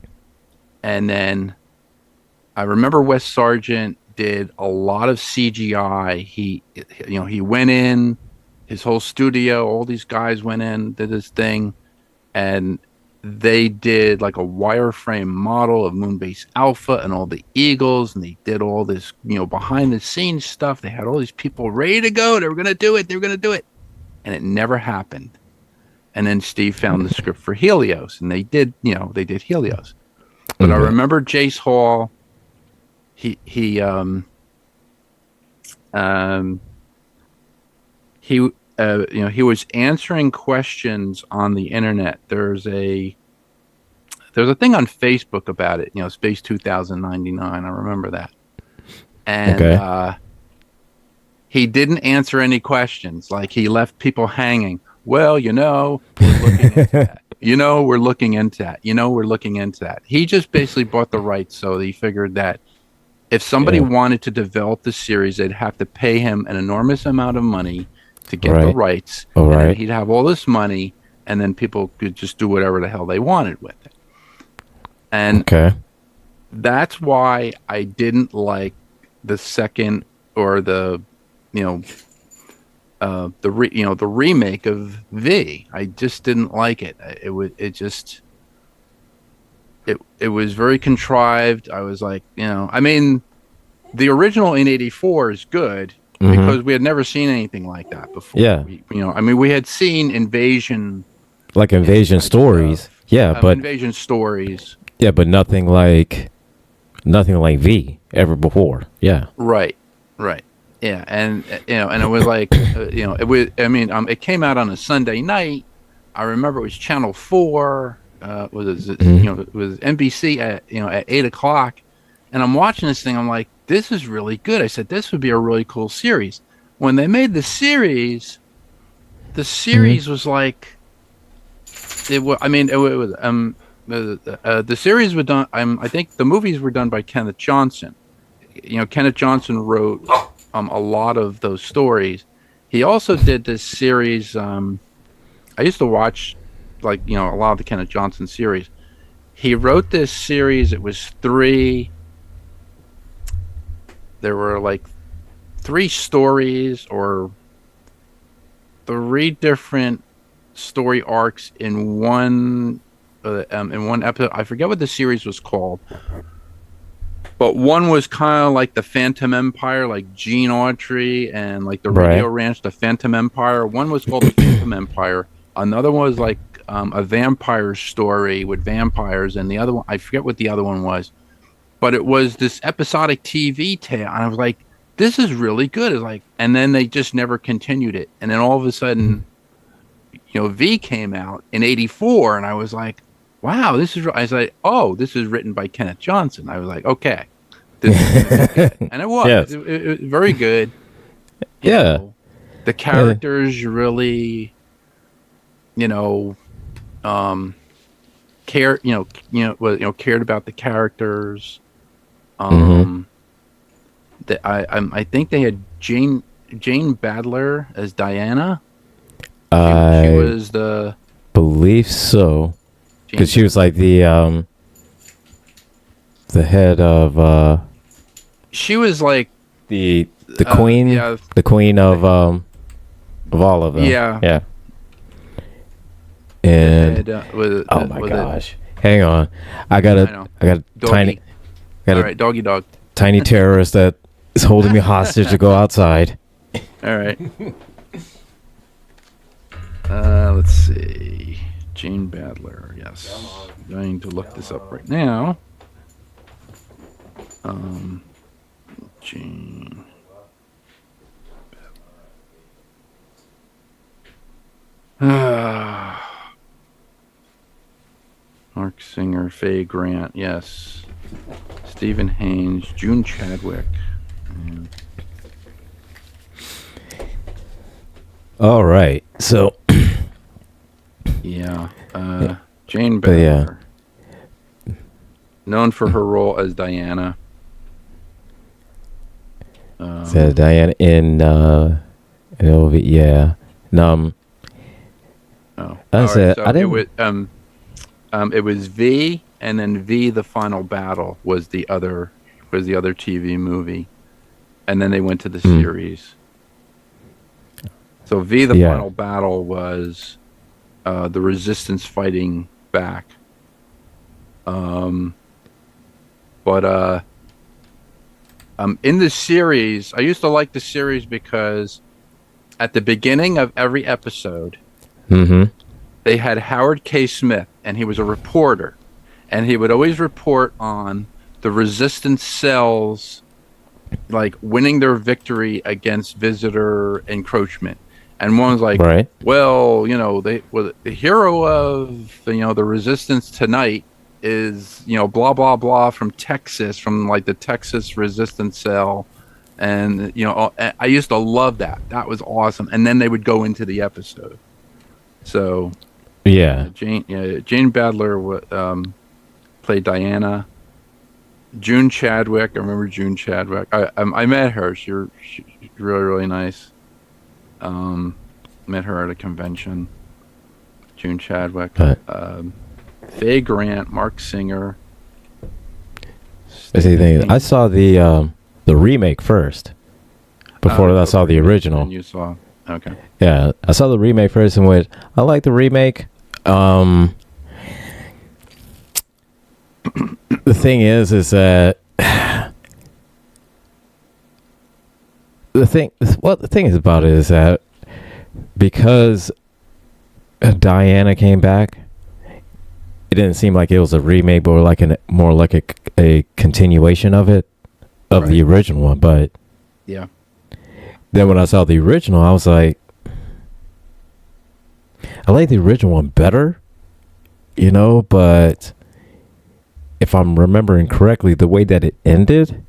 and then I remember Wes Sargent did a lot of CGI. He went in, his whole studio, all these guys went in, did this thing, and they did like a wireframe model of Moonbase Alpha and all the Eagles, and they did all this, behind the scenes stuff. They had all these people ready to go. They were going to do it. They were going to do it. And it never happened. And then Steve found the script for Helios, and they did Helios. But I remember Jace Hall, he was answering questions on the internet. There's a thing on Facebook about it, Space 2099. I remember that. And he didn't answer any questions. Like, he left people hanging. Well, we're looking into that. We're looking into that. We're looking into that. He just basically bought the rights, so he figured that if somebody wanted to develop the series, they'd have to pay him an enormous amount of money to get the rights. All right. And he'd have all this money, and then people could just do whatever the hell they wanted with it. And that's why I didn't like the second, or the remake of V. I just didn't like it. It was very contrived. I was like, I mean, the original in '84 is good because we had never seen anything like that before. Yeah. We had seen invasion stories. Stuff. But invasion stories. Yeah, but nothing like V ever before. Yeah. Right. Yeah, and and it was like, it was. I mean, it came out on a Sunday night. I remember it was Channel 4. It was NBC at 8:00, and I'm watching this thing. I'm like, this is really good. I said, this would be a really cool series. When they made the series was like, it was. I mean, it was. The series was done. I think the movies were done by Kenneth Johnson. Kenneth Johnson wrote a lot of those stories. He also did this series. I used to watch, a lot of the Kenneth Johnson series. He wrote this series. It was 3. There were like 3 stories, or 3 different story arcs in one episode. I forget what the series was called, but one was kind of like the Phantom Empire, like Gene Autry, and like the Radio Ranch, the Phantom Empire. One was called the Phantom Empire. Another one was like a vampire story with vampires, and the other one, I forget what the other one was, but it was this episodic TV tale, and I was like, this is really good. It's like, and then they just never continued it, and then all of a sudden, V came out in '84, and I was like, wow, I was like, oh, this is written by Kenneth Johnson. I was like, okay, this is good. And it was. Yes. It was very good. Yeah. The characters really, cared about the characters. That I think they had Jane Badler as Diana. She was the believe so, because she was like the head of. She was like the queen, the queen of all of them. Yeah. And oh my gosh, hang on, I got a doggy. All right, doggy dog. Tiny terrorist that is holding me hostage to go outside. All right. Let's see. Jane Badler. Yes. I'm going to look this up right now. Jane. Mark Singer, Faye Grant. Yes. Stephen Haynes, June Chadwick. All right. So, Yeah. Jane but yeah. Butler, known for her role as Diana. So Diana in LV, yeah. No, Oh, I all right. said So I didn't. it was V, and then V: The Final Battle was the other TV movie, and then they went to the Mm, series. So V: The yeah, Final Battle was the Resistance fighting back. Um, but in the series, I used to like the series because at the beginning of every episode, mm-hmm. they had Howard K. Smith, and he was a reporter, and he would always report on the resistance cells like winning their victory against visitor encroachment. And one was like, Right. well, they well, the hero of the resistance tonight is blah blah blah from Texas, from like the Texas resistance cell. And I used to love that. That was awesome. And then they would go into the episode. So Yeah. Jane Badler played Diana. June Chadwick, I remember June Chadwick. I met her. She's really really nice. Met her at a convention. June Chadwick. But Faye Grant, Mark Singer. I see. Stephen I King. saw the remake first before I saw the original. And you saw. Okay. Yeah, I saw the remake first, and what I like the remake. The thing is that the thing is about it is that because Diana came back, it didn't seem like it was a remake, but more like a continuation of it, of the original one. But Yeah. then when I saw the original, I was like, I like the original one better, but if I'm remembering correctly, the way that it ended,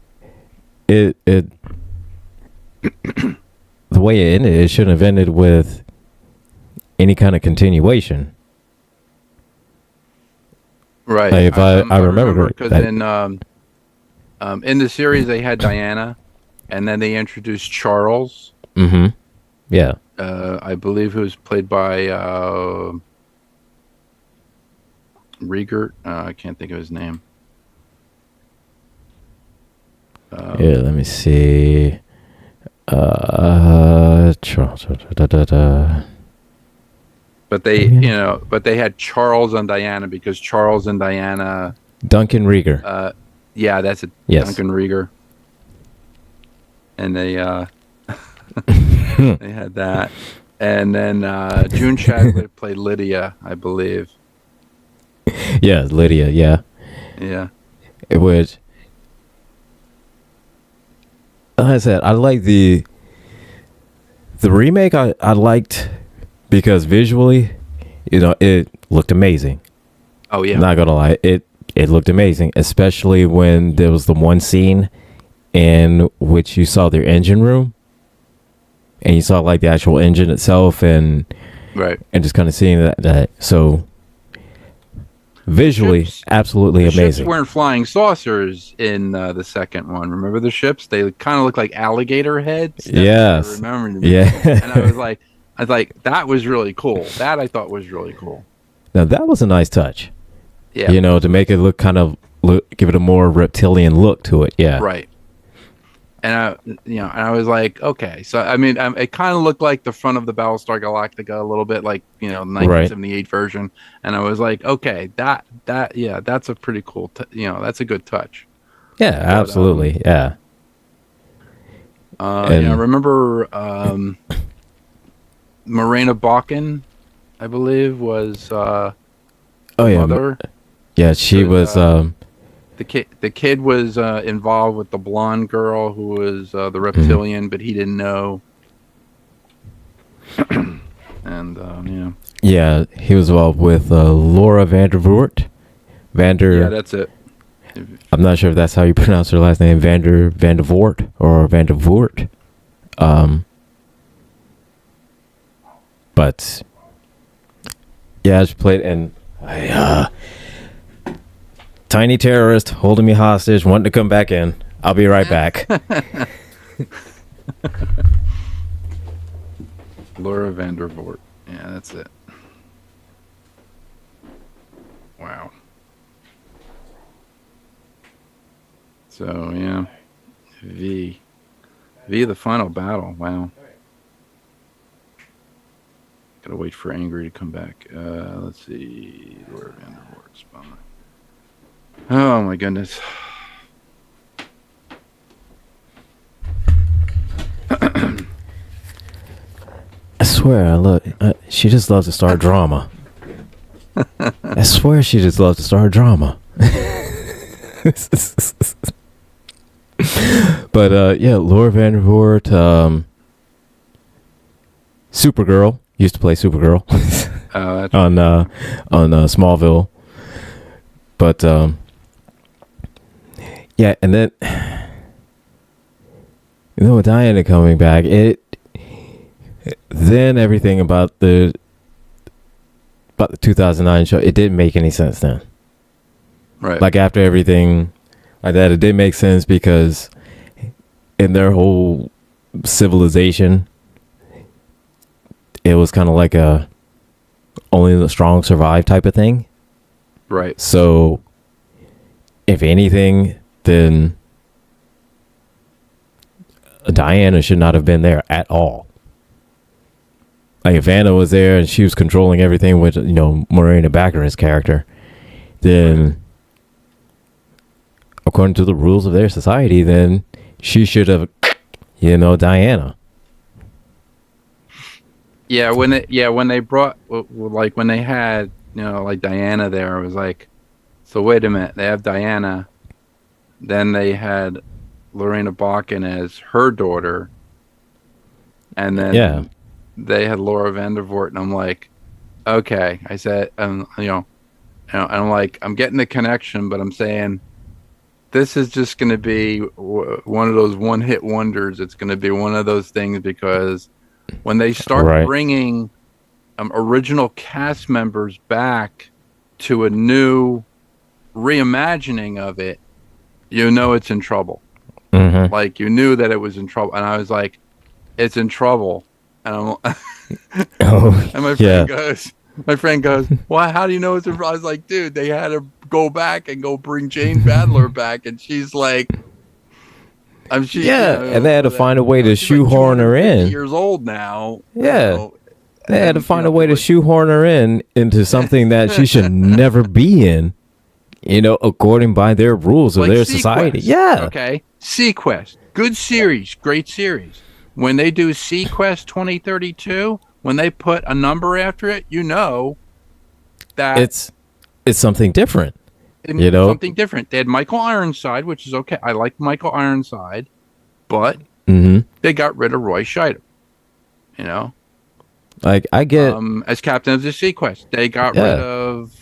the way it ended, it shouldn't have ended with any kind of continuation. Right. Like, if I remember because that, in the series they had Diana, and then they introduced Charles. mm-hmm, yeah, I believe who was played by Riegert. I can't think of his name. yeah. Let me see. Charles. But they had Charles and Diana because Charles and Diana. Duncan Rieger. Yeah, that's it. Yes. Duncan Rieger. And they they had that, and then June Chadwick played Lydia, I believe. Yeah, Lydia. Yeah. Yeah. It would. Like I said, I like the remake. I liked because visually, it looked amazing. Oh yeah. Not gonna lie, it looked amazing, especially when there was the one scene in which you saw their engine room, and you saw like the actual engine itself, and Right. and just kind of seeing that. So visually, Ships- absolutely The ships amazing. weren't flying saucers in the second one. Remember the ships? They kind of look like alligator heads. That's what Yes. I remember. Yeah. And I was like, that was really cool. That I thought was really cool. Now that was a nice touch. Yeah. To make it give it a more reptilian look to it. Yeah. Right. And I was like, okay. So I mean, it kind of looked like the front of the Battlestar Galactica a little bit, like 1978 version. And I was like, okay, that's a pretty cool. That's a good touch. Yeah, absolutely. Yeah. I remember Morena Balkan, I believe, was mother. Yeah, she was. The kid was involved with the blonde girl who was the reptilian, but he didn't know. And Yeah, he was involved with Laura Vandervoort. Yeah, that's it. I'm not sure if that's how you pronounce her last name, Vandervoort or Vandervoort. But yeah, I just played, and I tiny terrorist holding me hostage, wanting to come back in. I'll be right back. Laura Vandervoort. Yeah, that's it. Wow. So, yeah. V, the final battle. Wow. Gotta wait for Angry to come back. Let's see. Laura Vandervoort. Spawn. Oh, my goodness. I swear, she just loves to start drama. I swear she just loves to start drama. But yeah, Laura Vandervoort, Supergirl, used to play Supergirl on Smallville. But yeah, and then with Diana coming back, then everything about the 2009 show, it didn't make any sense then. Right. Like after everything like that, it did make sense because in their whole civilization, it was kind of like a only the strong survive type of thing. Right. So if anything, then Diana should not have been there at all. Like if Anna was there and she was controlling everything with, Morena Baccarat's character, then according to the rules of their society, then she should have, Diana. Yeah, when they brought, like when they had, like Diana there, it was like, so wait a minute, they have Diana, then they had Lorena Bachin as her daughter, and then they had Laura Vandervoort, and I'm like, okay. I said, and I'm like, I'm getting the connection, but I'm saying, this is just going to be one of those one-hit wonders. It's going to be one of those things because when they start bringing original cast members back to a new reimagining of it, it's in trouble. Mm-hmm. Like you knew that it was in trouble, and I was like, it's in trouble. And and my friend goes, well, how do you know it's in trouble? I was like, dude, they had to go back and go bring Jane Badler back, and she's like, and they had to find a way to shoehorn her in. Years old now. Yeah, they had to find a way to shoehorn her into something that she should never be in. According by their rules of their society. Yeah. Okay. Sequest, good series, great series. When they do Sequest 2032, when they put a number after it, that it's something different. Something different. They had Michael Ironside, which is okay. I like Michael Ironside, but they got rid of Roy Scheider. Like I get as captain of the Sequest, they got rid of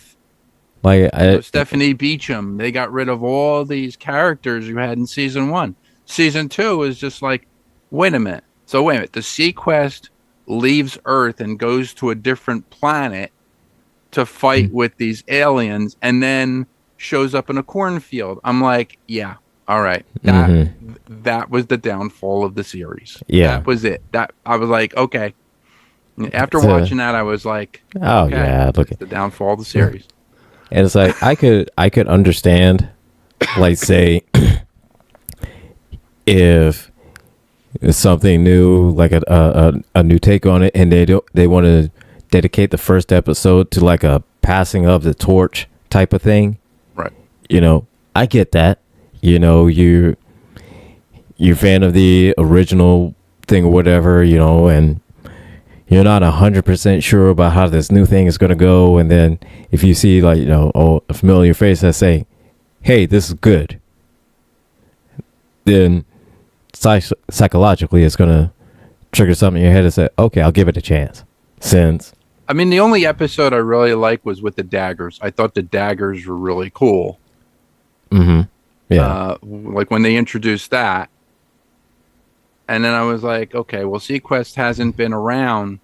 Stephanie Beacham. They got rid of all these characters you had in season 1. Season 2 is just like, wait a minute. So wait a minute. The Sequest leaves Earth and goes to a different planet to fight with these aliens, and then shows up in a cornfield. I'm like, yeah, all right. That was the downfall of the series. Yeah, that was it. That I was like, okay. After watching that, I was like, oh okay, yeah, look at the downfall of the series. And it's like I could understand, like say, if it's something new, like a new take on it, and they want to dedicate the first episode to like a passing of the torch type of thing. Right. I get that. You're fan of the original thing or whatever, and you're not 100% sure about how this new thing is going to go. And then if you see like, a familiar face that say, hey, this is good, then psychologically it's going to trigger something in your head and say, okay, I'll give it a chance. I mean, the only episode I really liked was with the daggers. I thought the daggers were really cool. Mm-hmm. Yeah. Like when they introduced that. And then I was like, okay, well, Sequest hasn't been around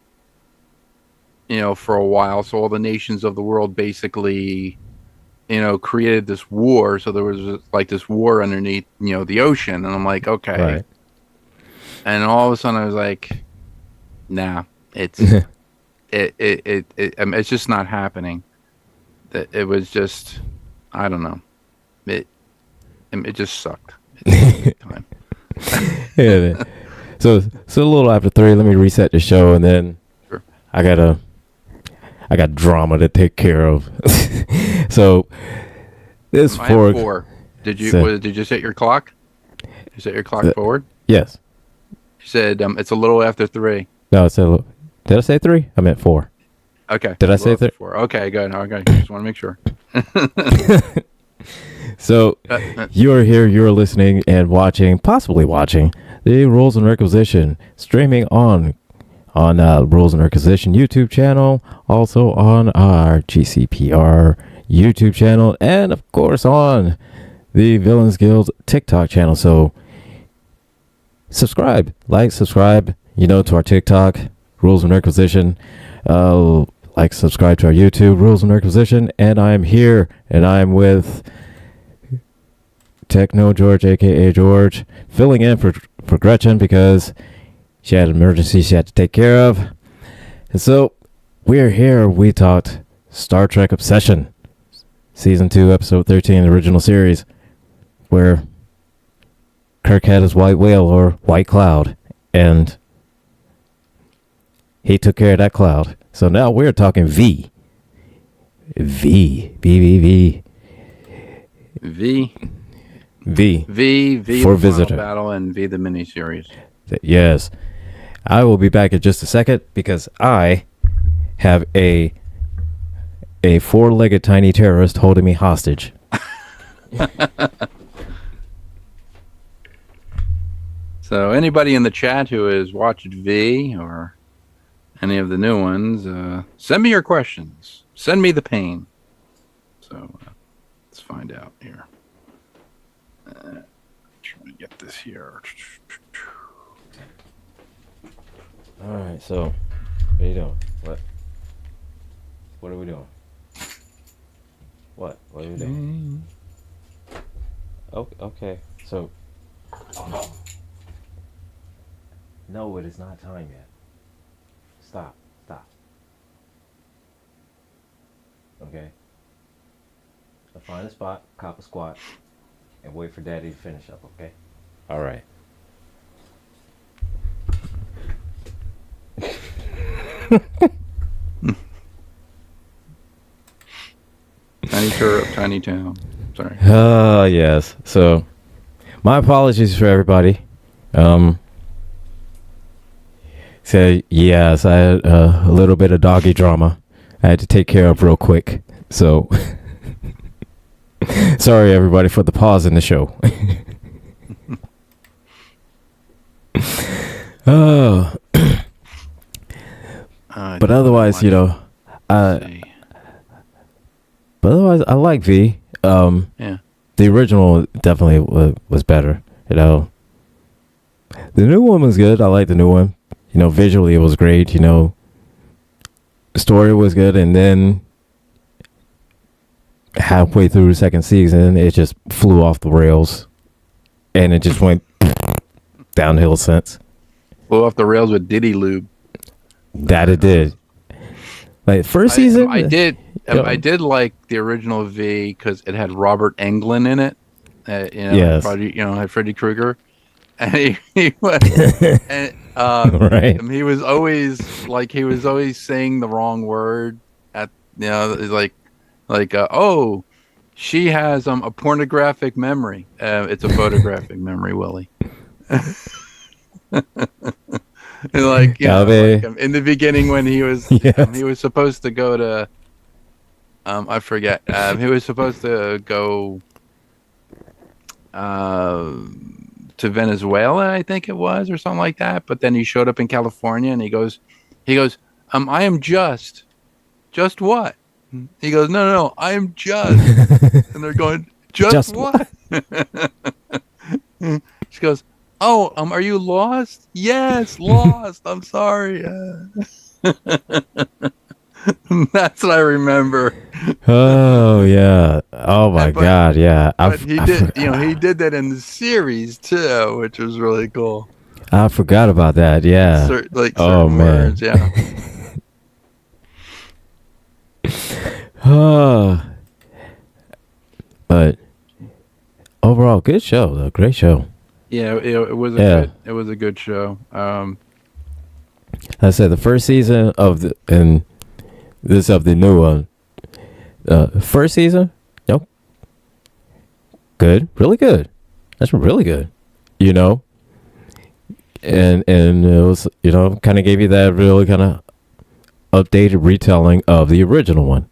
for a while. So all the nations of the world basically, created this war. So there was like this war underneath, the ocean. And I'm like, okay. Right. And all of a sudden I was like, nah, it's I mean, it's just not happening. It was just, I don't know. It just sucked. Time. Yeah. So a little after 3. Let me reset the show, and then Sure. I got drama to take care of. So this I have 4. Did So- you set your clock? You set your clock forward? Yes. You said it's a little after 3. No, it's a. Did I say 3? I meant 4. Okay. Did I a say little after 3? 4. Okay, good. Okay, just want to make sure. So you are here. You are listening and watching, possibly watching, the Rules and Requisition streaming on Rules and Requisition YouTube channel, also on our GCPR YouTube channel, and of course on the Villains Guild TikTok channel. So subscribe, subscribe, to our TikTok, Rules and Requisition. Subscribe to our YouTube, Rules and Requisition. And I'm here, and I'm with Techno George, aka George, filling in for Gretchen because she had an emergency she had to take care of. And so we're here. We talked Star Trek Obsession, Season 2, Episode 13, the original series, where Kirk had his white whale or white cloud, and he took care of that cloud. So now we're talking V. V for the Visitor. Final Battle and V the miniseries. Yes. I will be back in just a second because I have a 4-legged tiny terrorist holding me hostage. So anybody in the chat who has watched V or any of the new ones, send me your questions. Send me the pain. So let's find out here. Trying to get this here. All right, so what are you doing? What are we doing? What are we doing? Okay. So no, it is not time yet. Stop. Okay. I'll find a spot, cop a squat, and wait for Daddy to finish up, okay? All right. Tiny Turp, Tiny Town. Sorry. Yes. So, my apologies for everybody. So, yes, I had a little bit of doggy drama I had to take care of real quick. So, sorry everybody for the pause in the show. But otherwise, but otherwise, I like V. Yeah. The original definitely was better. The new one was good. I like the new one. Visually it was great. The story was good, and then halfway through the second season, it just flew off the rails, and it just went downhill since. Flew off the rails with Diddy Lube. That it did. Like first season, I did like the original V because it had Robert Englund in it. Yes. Had Freddy Krueger, and he was, and, right. he was always saying the wrong word oh, she has a pornographic memory. It's a photographic memory, Willie. And in the beginning when he was Yes. he was supposed to go to I forget he was supposed to go to Venezuela, I think it was, or something like that, but then he showed up in California and he goes I am just what? He goes, no, I am just. And they're going, just what? She goes, oh, are you lost? Yes, lost. I'm sorry. That's what I remember. Oh yeah. Oh my But God. Yeah. he did, he did that in the series too, which was really cool. I forgot about that. Yeah. Like Oh certain man. words, yeah. Oh, but overall, good show. Though. Great show. Yeah, it was a Yeah. good show. I said the first season of the and this of the new one. First season, nope, good, really good. That's really good. You know, and it was kind of gave you that really kind of updated retelling of the original one.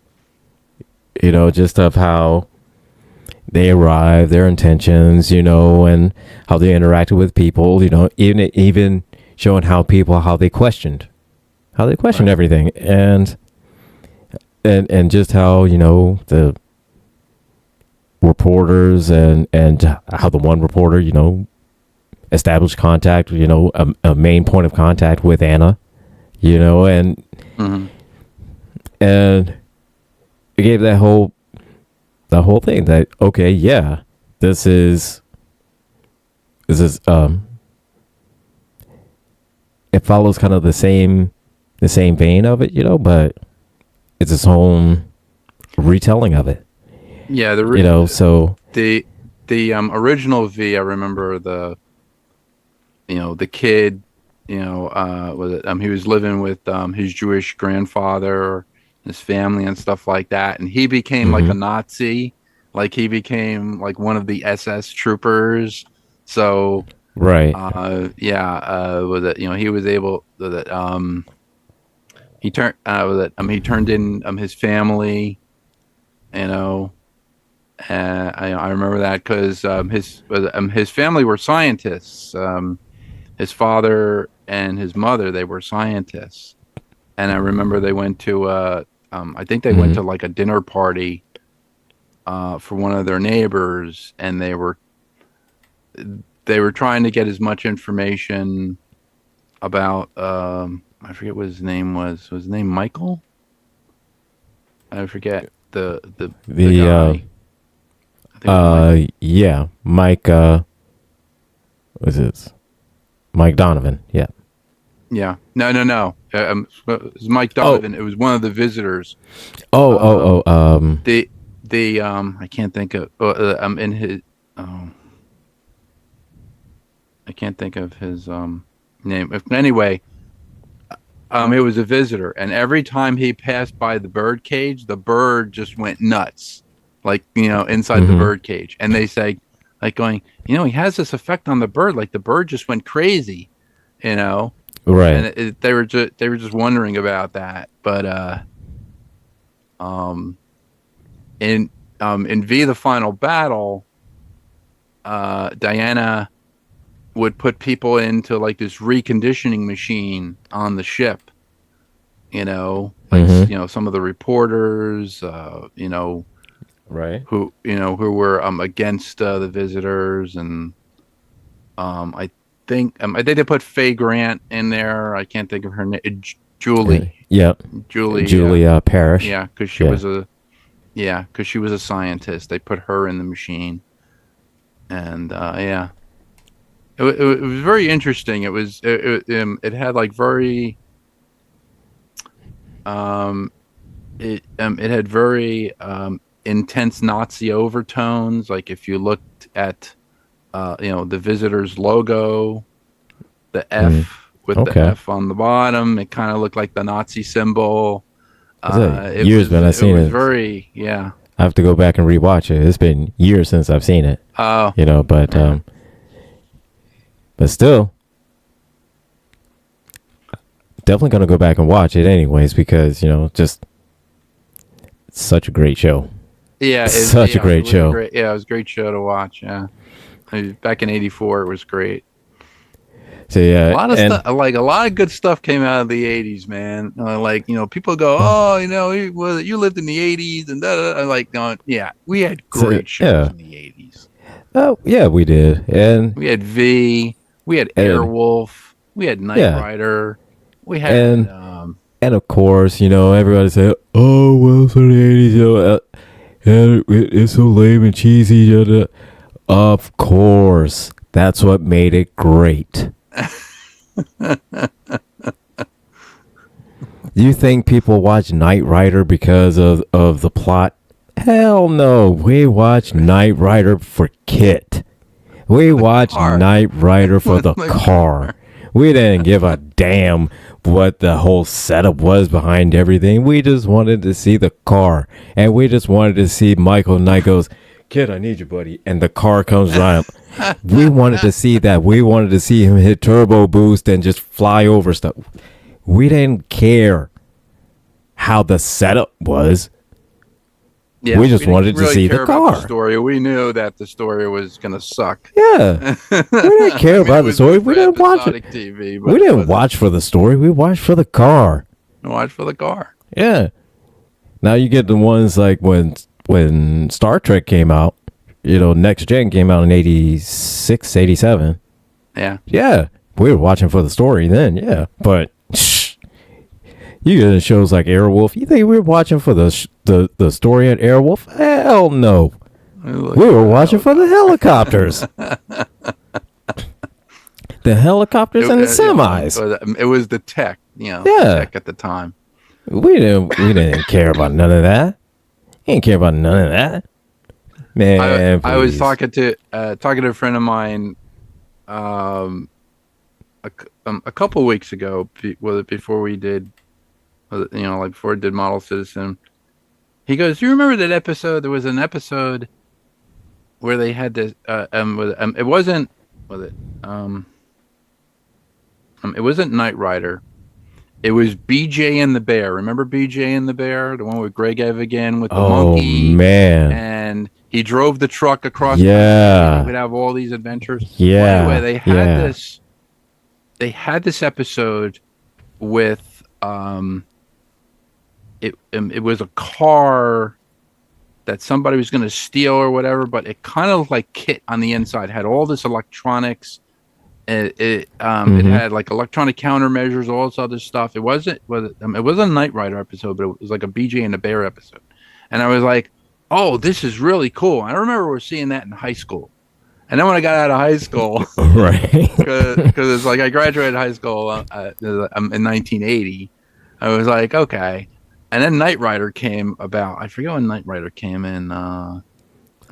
Just of how they arrived, their intentions, and how they interacted with people. Even showing how they questioned, Right. everything, and just how the reporters and how the one reporter established contact, a main point of contact with Anna, and Hmm. and it gave that whole thing that okay, yeah, this is it follows kind of the same vein of it, but it's its own retelling of it, Yeah, so the original V. I remember the kid. Was it he was living with his Jewish grandfather, his family, and stuff like that, and he became like hmm a Nazi. Like he became like one of the SS troopers. So right. yeah, was it he was able that he turned was it he turned in his family, you know. I remember that because his family were scientists. His father and his mother, they were scientists, and I remember they went to I think they went hmm to like a dinner party for one of their neighbors, and they were trying to get as much information about I forget what his name was. Was his name Michael? I forget the the guy. I think it was Michael. yeah, Mike, was it Mike Donovan? Yeah. Yeah. No, no, no. It was Mike Oh, Donovan. It was one of the visitors. oh, Um, oh, oh. the I can't think of in his oh I can't think of his name. Anyway, it was a visitor, and every time he passed by the bird cage, the bird just went nuts, like inside the hmm bird cage. And they say, like going, he has this effect on the bird, like the bird just went crazy, you know. And Right. they were just wondering about that, but um, in V the Final Battle, Diana would put people into like this reconditioning machine on the ship, like hmm some of the reporters, Right. who were against the visitors, and I think they put Faye Grant in there. I can't think of her name. Julie, Yep. Julie, Julia Parrish. yeah, because she Yeah. was a scientist. They put her in the machine, and yeah, it was very interesting. It had like very um it had very intense Nazi overtones. Like if you looked at the Visitors logo, the Mm. F with the Okay. F on the bottom, it kind of looked like the Nazi symbol. It's a It years, man. was I've it seen was it. very, yeah. I have to go back and rewatch it. It's been years since I've seen it. Oh, But yeah. still, definitely gonna go back and watch it anyways because just such a great show. Yeah, Such a it great was a show. great, yeah, it was a great show to watch. Yeah, back in '84, it was great. So A yeah, lot of and stuff, like a lot of good stuff, came out of the '80s, man. Like people go, "Oh, you lived in the '80s," and da, da, da. Like, going, yeah, we had so, great shows yeah. in the '80s. Oh yeah, we did, We had V, we had and Airwolf, we had Knight yeah, Rider, we had and And of course, everybody said, "Oh, well, for the '80s, it's so lame and cheesy." Of course, that's what made it great. You think people watch Knight Rider because of the plot? Hell no. We watch Knight Rider for Kit. We watch Knight Rider for the car. We didn't give a damn what the whole setup was behind everything. We just wanted to see the car. And we just wanted to see Michael Knight goes, "Kid, I need you, buddy." And the car comes right up. We wanted to see that. We wanted to see him hit turbo boost and just fly over stuff. We didn't care how the setup was. Yeah, we just wanted to see the car. The story. We knew that the story was going to suck. Yeah. We didn't care about the story. We didn't watch it. TV, we didn't watch for the story. We watched for the car. Watch for the car. Yeah. Now you get the ones like when Star Trek came out, Next Gen came out in 86, 87. Yeah. Yeah. We were watching for the story then, yeah. But you get in shows like Airwolf. You think we were watching for the story at Airwolf? Hell no. We were watching for the helicopters. The helicopters and the semis. It was the tech, tech at the time. We didn't care about none of that. We didn't care about none of that. Man, I was talking to a friend of mine a couple weeks ago, before we did, before we did Model Citizen. He goes, "Do you remember that episode? There was an episode where they had this. It wasn't. Was it? It wasn't Knight Rider. It was BJ and the Bear. Remember BJ and the Bear, the one with Greg Evigan with the monkey? Oh man! And he drove the truck across. Yeah. He would have all these adventures. Yeah. Well, anyway, they had this. They had this episode with It was a car that somebody was going to steal or whatever, but it kind of like Kit on the inside had all this electronics. It had like electronic countermeasures, all this other stuff. It wasn't a Knight Rider episode, but it was like a BJ and the Bear episode. And I was like, "Oh, this is really cool." I remember seeing that in high school. And then when I got out of high school, right, because it's like I graduated high school in 1980, I was like, okay. And then Knight Rider came about. I forget when Knight Rider came in. I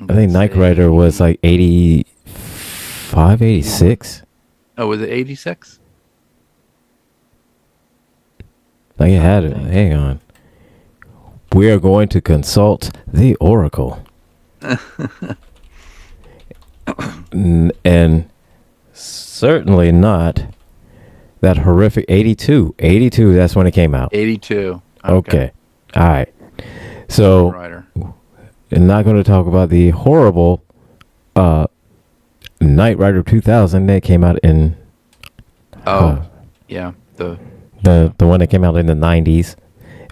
think Knight Rider was like 85, 86. Oh, was it 86? Like it had it. Hang on. We are going to consult the Oracle. And certainly not that horrific 82. 82, that's when it came out. 82. Okay. All right. So, I'm not going to talk about the horrible Knight Rider 2000 that came out in... yeah. The one that came out in the 90s.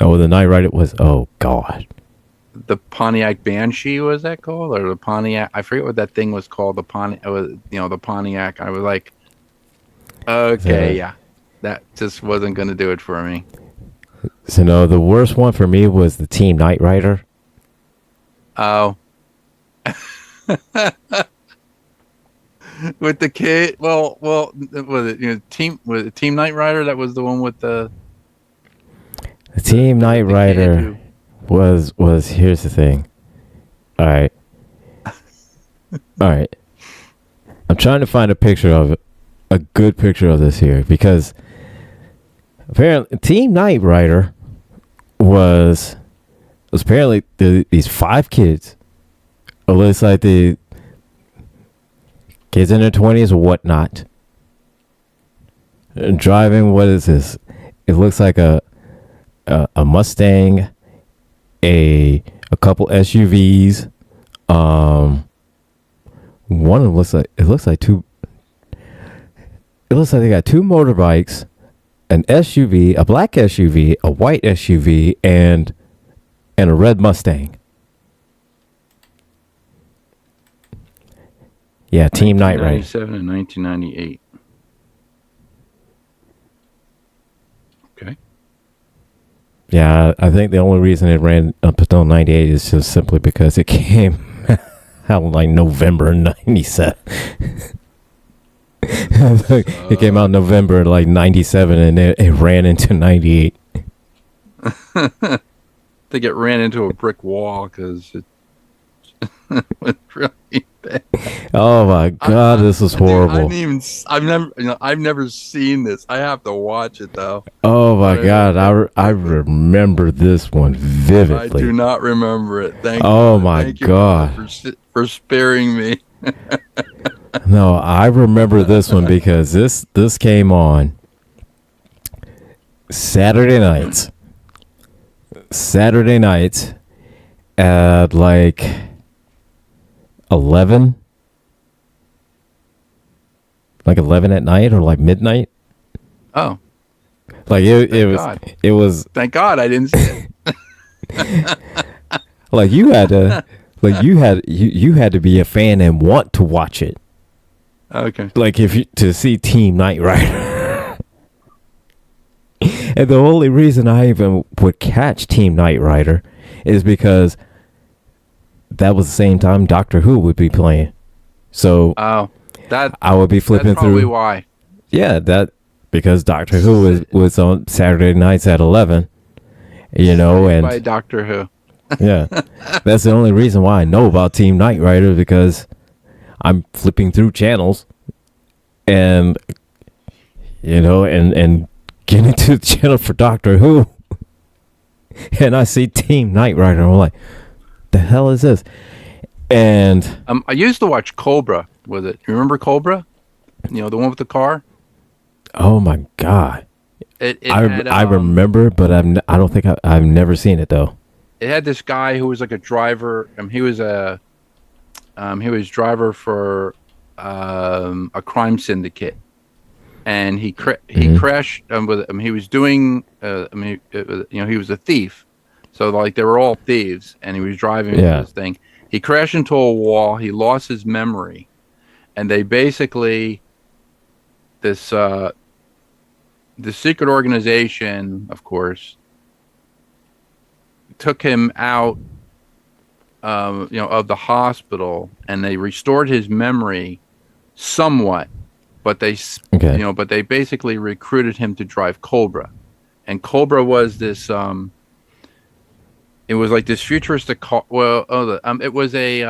Oh, the Knight Rider was... Oh, God. The Pontiac Banshee, was that called? Or the Pontiac... I forget what that thing was called. The Pontiac... the Pontiac. I was like, okay, yeah. That just wasn't going to do it for me. So, no, the worst one for me was the Team Knight Rider. Oh. With the kid, was it Team Knight Rider? That was the one with the Team Knight Rider was here's the thing. All right. I'm trying to find a picture of it, a good picture of this here, because apparently Team Knight Rider was apparently these 5 kids. It looks like the kids in their 20s or whatnot. Driving, what is this? It looks like a Mustang, a couple SUVs. One of them looks like two. It looks like they got 2 motorbikes, an SUV, a black SUV, a white SUV, and a red Mustang. Yeah, Team Knight Rider. 1997 and 1998. Okay. Yeah, I think the only reason it ran up until 98 is just simply because it came out like November 97. It came out November like 97 and it ran into 98. I think it ran into a brick wall because it was really bad. Oh my God, this is horrible. Dude, I've never seen this. I have to watch it though. Oh my God, I remember this one vividly. I do not remember it. Thank you. Oh my Thank you God. for sparing me. No, I remember this one because this came on Saturday nights. Saturday nights at like 11. Like 11 at night or like midnight. Oh. Like it was Thank God I didn't see it. like you had to be a fan and want to watch it. Okay. Like to see Team Knight Rider. And the only reason I even would catch Team Knight Rider is because that was the same time Doctor Who would be playing. So that I would be flipping that's probably through. Why? Yeah, because Doctor Who was on Saturday nights at 11. And by Doctor Who. yeah, that's the only reason why I know about Team Knight Rider, because I'm flipping through channels and and getting to the channel for Doctor Who, and I see Team Knight Rider. I'm like, the hell is this? And I used to watch Cobra. Was it? You remember Cobra? The one with the car. oh my God, I remember, but I don't think I've never seen it though. It had this guy who was like a driver. He was driver for a crime syndicate, and he crashed with. He was doing. He was a thief, so like they were all thieves, and he was driving this thing. He crashed into a wall. He lost his memory, and they basically this secret organization, of course, took him out of the hospital, and they restored his memory somewhat, but they basically recruited him to drive Cobra, and Cobra was this it was like this futuristic car. It was a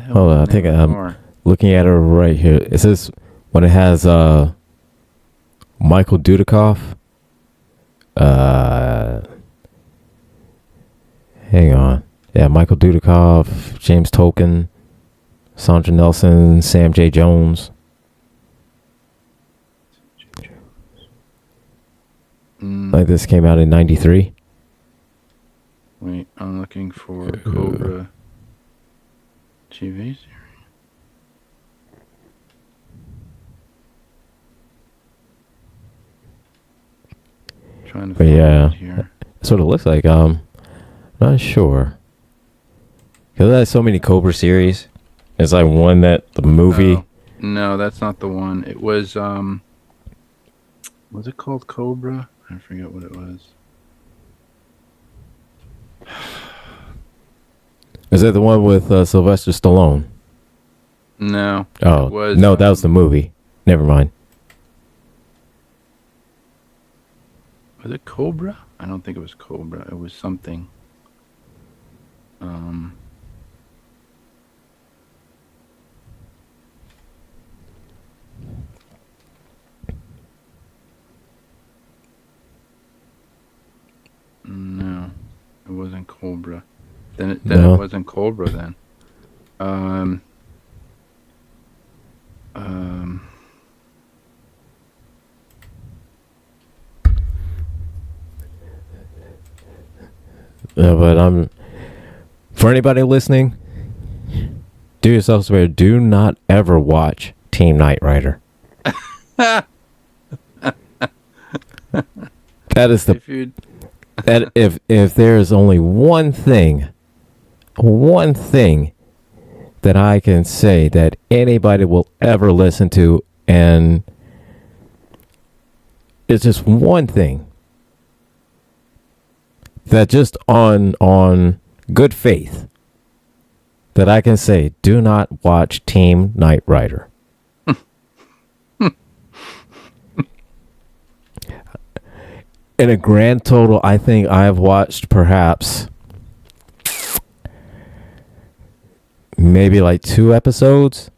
hold on, I think I'm looking at it right here. It says when it has Michael Dudikoff. Hang on. Yeah, Michael Dudikoff, James Tolkien, Sandra Nelson, Sam J. Jones. Like this came out in 93. Wait, I'm looking for Cobra TV series. Trying to But find yeah, it here. that's what it looks like. Not sure. Because there's so many Cobra series. It's like one that the movie. Oh, no, that's not the one. It was it called Cobra? I forget what it was. Is that the one with Sylvester Stallone? No. Oh, no, that was the movie. Never mind. Was it Cobra? I don't think it was Cobra. It was something. No, it wasn't Cobra. Then it wasn't Cobra then. But for anybody listening, do yourself a favor. Do not ever watch Team Knight Rider. That is that if there is only one thing that I can say that anybody will ever listen to and it's just one thing that just on good faith that I can say, do not watch Team Knight Rider. In a grand total, I think I've watched perhaps maybe like 2 episodes,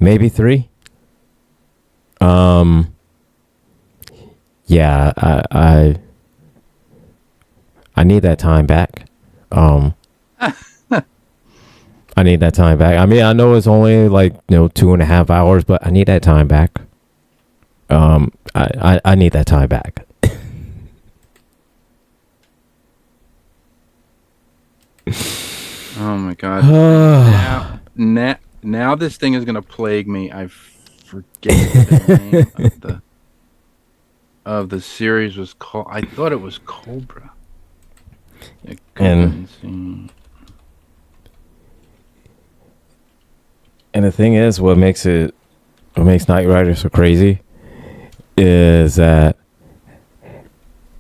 maybe 3. Yeah, I need that time back. I need that time back. I mean, I know it's only like 2.5 hours, but I need that time back. I need that time back. Oh my god! now this thing is gonna plague me. I forget what the name of the series was called. I thought it was Cobra. And the thing is, what makes Knight Rider so crazy is that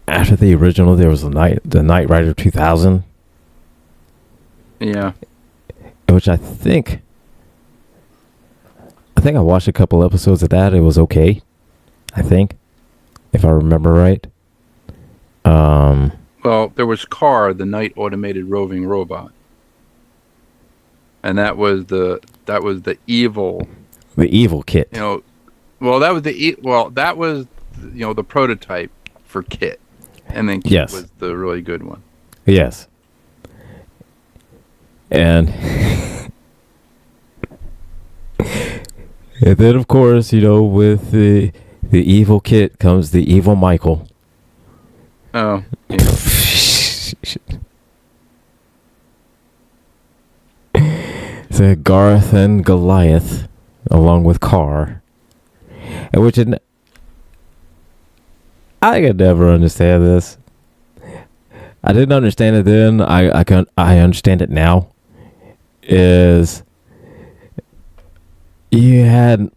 after the original, there was the Knight Rider 2000. Yeah. Which I think I watched a couple episodes of that. It was okay, I think, if I remember right. Well, there was Car, the Knight Automated Roving Robot, and that was the evil. The evil Kit. Well, that was the prototype for Kit, and then Kit was the really good one. Yes. And and then of course, with the evil Kit comes the evil Michael. Oh. Yeah. The Garth and Goliath, along with Carr, and I could never understand this. I didn't understand it then. I understand it now. Is you had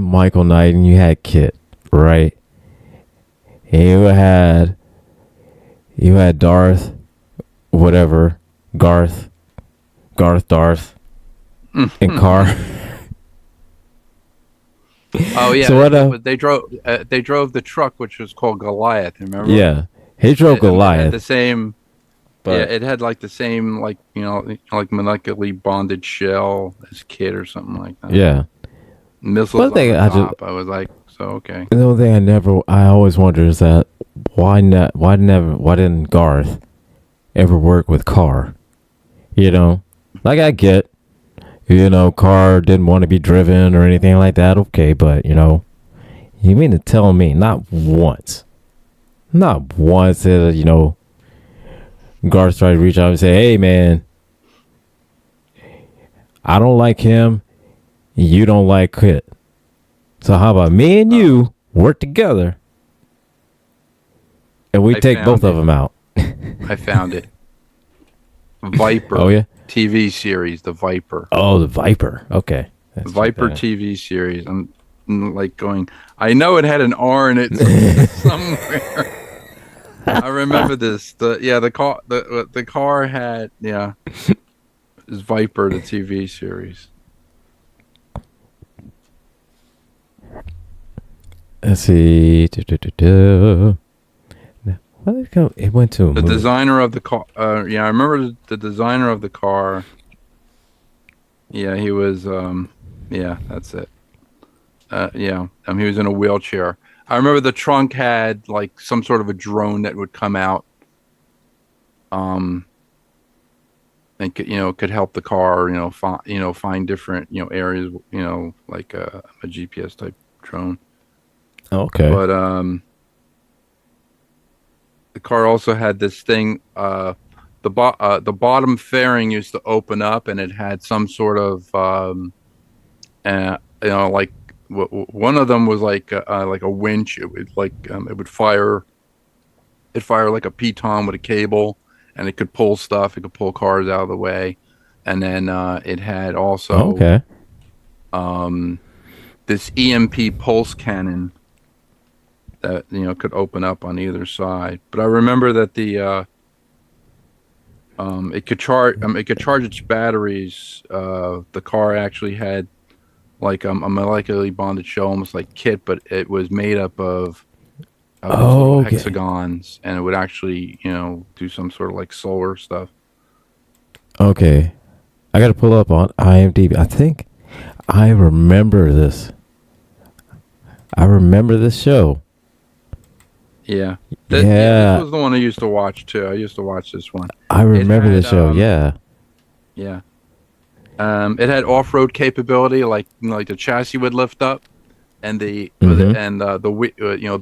Michael Knight and you had Kit, right? And you had Darth, whatever, Darth, and Carr. Oh yeah. So they drove the truck, which was called Goliath. Remember? Yeah, he drove Goliath. It had the same. But it had like the same, like molecularly bonded shell as Kit or something like that. Yeah. Missiles on the top. I was like, so okay. The only thing I always wonder is that why didn't Garth ever work with Carr? Like I get, Carr didn't want to be driven or anything like that. Okay, but you mean to tell me not once that Garth tried to reach out and say, "Hey man, I don't like him. You don't like Kit. So how about me and you work together and we take both of them out?" I found it. Viper. Oh yeah. TV series, The Viper. Oh, The Viper. Okay. Viper TV series. I'm like going. I know it had an R in it somewhere. I remember this. The car had is Viper, the TV series. Let's see. It went to the designer of the car. I remember the designer of the car. Yeah, he was. That's it. He was in a wheelchair. I remember the trunk had like some sort of a drone that would come out, and could help the car, find different, areas, like a GPS type drone. Okay. But the car also had this thing. The bottom fairing used to open up, and it had some sort of, like. One of them was like a winch. It would it would fire. It'd fire like a piton with a cable, and it could pull stuff. It could pull cars out of the way, and then it had also this EMP pulse cannon that could open up on either side. But I remember that it could charge its batteries. The car actually had like a molecularly bonded shell, almost like kit, but it was made up of little hexagons, and it would actually do some sort of like solar stuff. Okay. I got to pull up on IMDb. I think I remember this. I remember this show. Yeah. This was the one I used to watch too. I used to watch this one. I remember this show. Yeah. Yeah. It had off-road capability, like the chassis would lift up, and the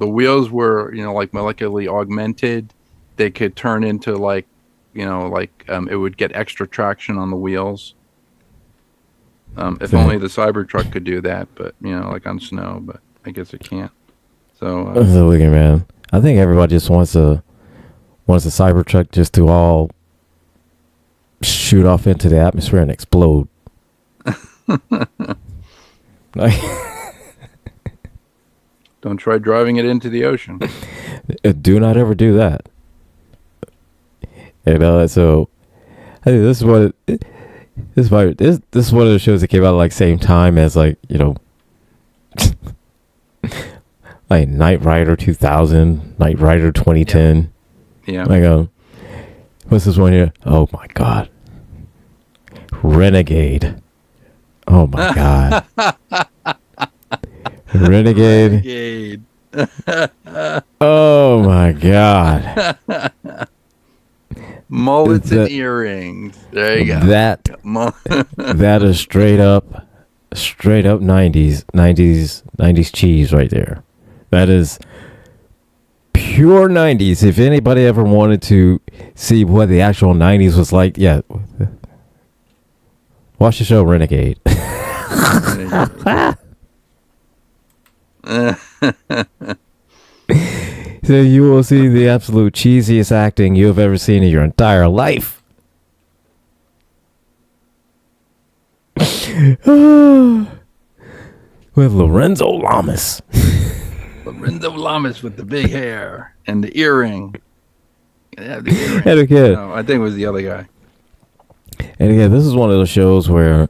wheels were like molecularly augmented. They could turn into like it would get extra traction on the wheels. If only the Cybertruck could do that, but like on snow, but I guess it can't. So look at man. I think everybody just wants a Cybertruck just to all shoot off into the atmosphere and explode. Don't try driving it into the ocean. Do not ever do that. So I think this is one of the shows that came out like same time as like like Knight Rider 2000, Knight Rider 2010. Yeah. Like what's this one here? Oh my god, Renegade. Oh my god, Renegade. Oh my god. Mullets and earrings. There you go. That is straight up 90s cheese right there. That is pure 90s. If anybody ever wanted to see what the actual 90s was like, yeah, watch the show Renegade. So you will see the absolute cheesiest acting you have ever seen in your entire life. With Lorenzo Lamas. Lorenzo Lamas with the big hair and the earring. Yeah, the earring. And again, no, I think it was the other guy. And again, this is one of those shows where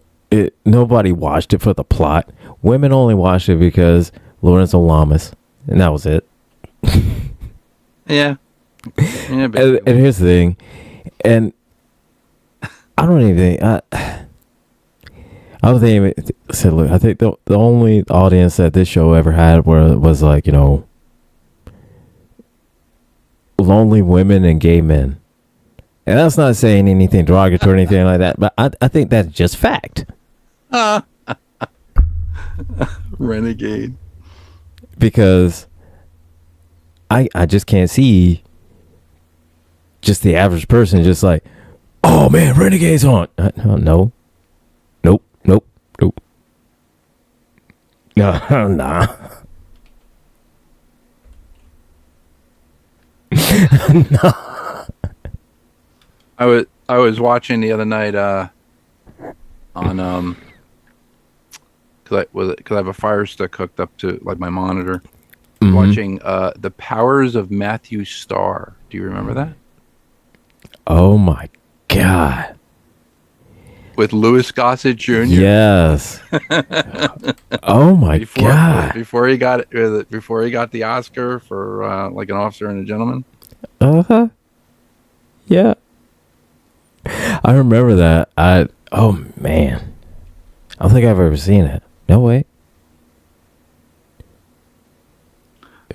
nobody watched it for the plot. Women only watched it because Lorenzo Lamas, and that was it. Yeah. And here's the thing, and I don't even think I don't think said. Look, I think the only audience that this show ever had was like lonely women and gay men, and that's not saying anything derogatory or anything like that. But I think that's just fact. Renegade. Because I just can't see just the average person just like, oh man, Renegade's on. No. Nope. No, nah. No. I was watching the other night on because I have a Fire Stick hooked up to like my monitor. Mm-hmm. Watching The Powers of Matthew Starr. Do you remember that? Oh my god! With Louis Gossett Jr. Yes. Oh my god! Before he got the Oscar for like An Officer and a Gentleman. Yeah. I remember that. Oh man, I don't think I've ever seen it. No way.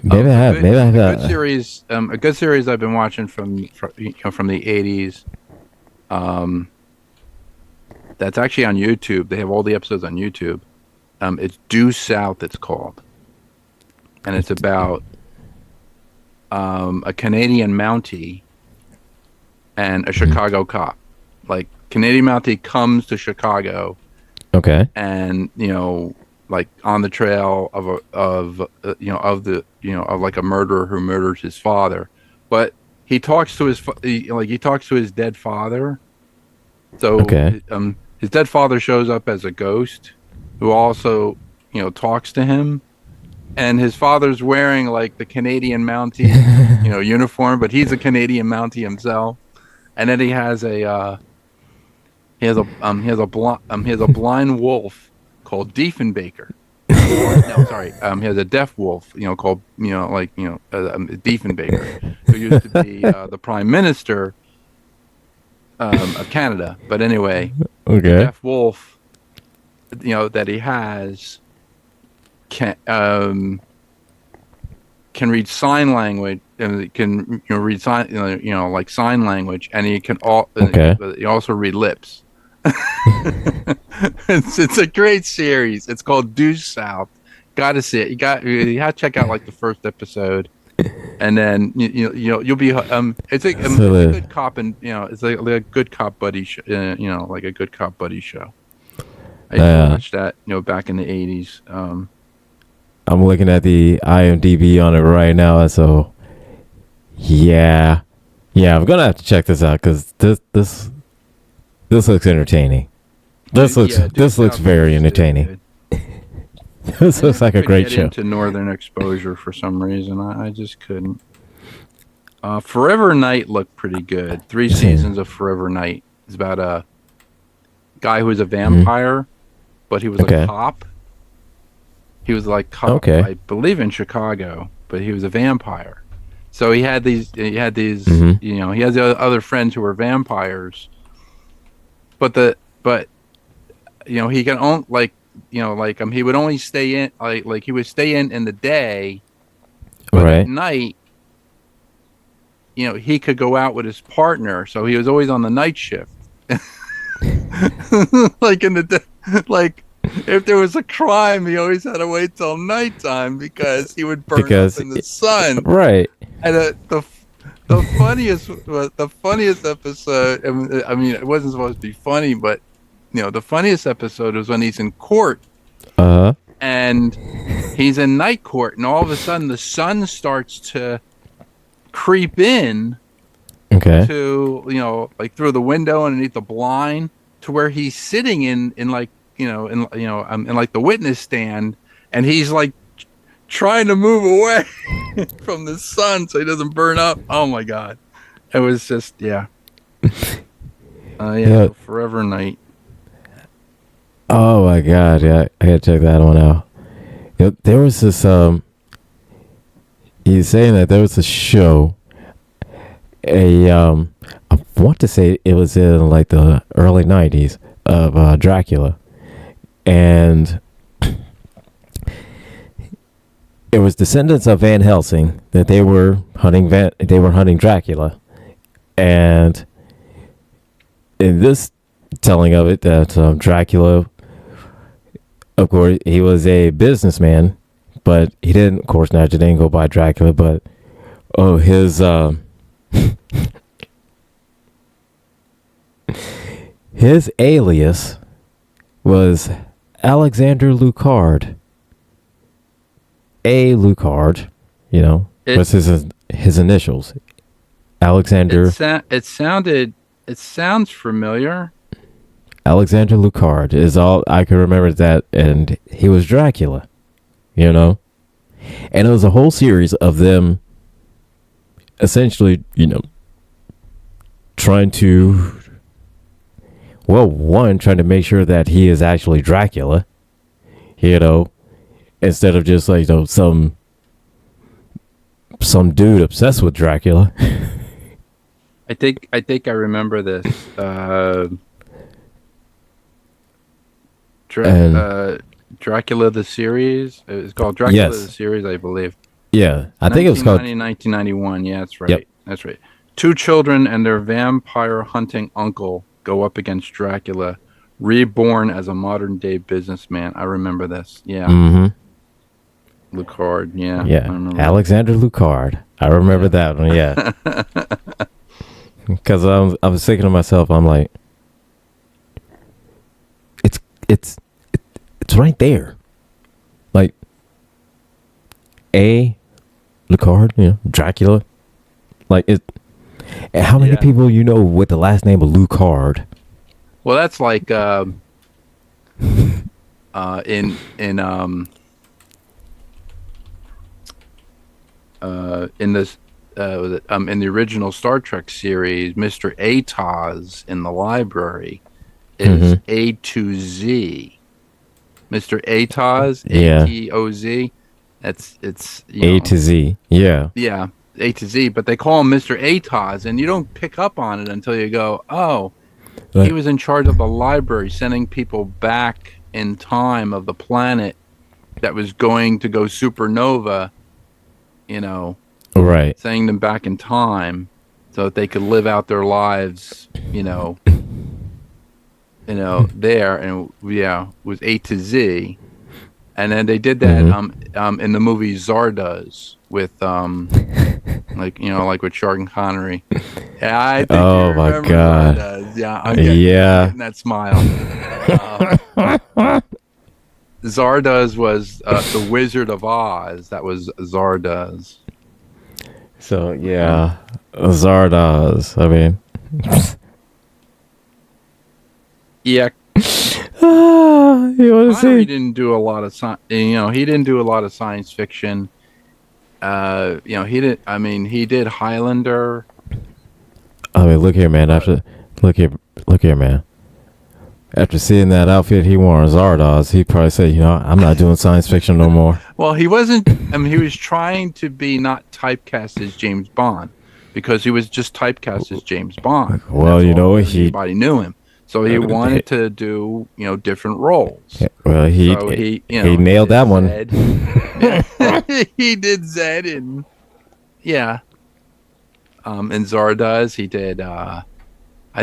Maybe I have. Maybe I have. A good series I've been watching from the 80s. That's actually on YouTube. They have all the episodes on YouTube. It's Due South. It's called, and it's about a Canadian Mountie and a Chicago cop. Like Canadian Mountie comes to Chicago. Okay. And like on the trail of like a murderer who murders his father, but he talks to his dead father. So okay. His dead father shows up as a ghost who also talks to him, and his father's wearing like the Canadian Mountie, uniform, but he's a Canadian Mountie himself. And then he has a blind wolf called Diefenbaker. No, sorry. He has a deaf wolf, called Diefenbaker, who used to be the prime minister of Canada. But anyway, the deaf wolf, that he has can read sign language and can read sign like sign language, and he can he also read lips. It's a great series. It's called Due South. Gotta see it. You have to check out like the first episode, and then you'll be it's a good cop, and it's like a good cop buddy like a good cop buddy show. I used to watch that back in the 80s. I'm looking at the IMDb on it right now, so yeah, I'm gonna have to check this out because this looks entertaining. This looks very entertaining. This looks like a great show. Into Northern Exposure for some reason, I just couldn't. Forever Night looked pretty good. 3 seasons of Forever Night. It's about a guy who was a vampire, but he was a cop. He was like cop, I believe, in Chicago, but he was a vampire. So he had these, he has the other friends who were vampires. But he can only he would only stay in like he would stay in the day, but at night, he could go out with his partner. So he was always on the night shift. Like in the day, like if there was a crime, he always had to wait till nighttime because he would burn up in the sun. Right. And the funniest episode. I mean, it wasn't supposed to be funny, but the funniest episode was when he's in court. And he's in night court, and all of a sudden the sun starts to creep in. To like through the window underneath the blind to where he's sitting in like in like the witness stand, and he's like trying to move away from the sun so he doesn't burn up. Oh my god, it was just Forever Night. Oh my god, yeah, I gotta check that one out. There was this he's saying that there was a show, I want to say it was in like the early 90s of Dracula, and it was descendants of Van Helsing that they were hunting Dracula, and in this telling of it that Dracula, of course, he was a businessman, but he didn't go by Dracula, but his his alias was Alexander Lucard. A. Lucard, was his initials. Alexander. It sounds familiar. Alexander Lucard is all I can remember, that, and he was Dracula, and it was a whole series of them essentially, trying to make sure that he is actually Dracula, instead of just like some dude obsessed with Dracula. I think I remember this. Dracula the series. It's called Dracula the series, I believe. Yeah, I think it was called 1991. Yeah, that's right. Yep. That's right. 2 children and their vampire hunting uncle go up against Dracula, reborn as a modern day businessman. I remember this. Yeah. Mm-hmm. Lucard. Yeah. Yeah. Alexander Lucard. I remember that one. Yeah. Because I was thinking to myself, I'm like, it's right there. Like, A. Lucard, Dracula. Like, how many people with the last name of Lucard? Well, that's like in this in the original Star Trek series, Mr. Atos in the library is A to Z. Mr. Atos, Yeah. ATOZ. It's A to Z. Yeah. Yeah, A to Z, but they call him Mr. Atos, and you don't pick up on it until you go, oh, he was in charge of the library, sending people back in time of the planet that was going to go supernova, Right. sending them back in time so that they could live out their lives, there, and it was A to Z. And then they did that in the movie Zardoz with like with Sean Connery. Yeah, I think Oh my God. Zardoz. Yeah, I'm getting that smile. Zardoz was the Wizard of Oz. That was Zardoz. So yeah, Zardoz. I mean, yeah. You want to see? He didn't do a lot of he didn't do a lot of science fiction. He did. I mean, he did Highlander. I mean, look here, man. Look here, man. After seeing that outfit he wore on Zardoz, he probably said, I'm not doing science fiction no more. Well, he wasn't. I mean, he was trying to be not typecast as James Bond because he was just typecast as James Bond. Well, everybody knew him. So he wanted to do, different roles. Well, he nailed that one. He did Zed in Zardoz. He did. I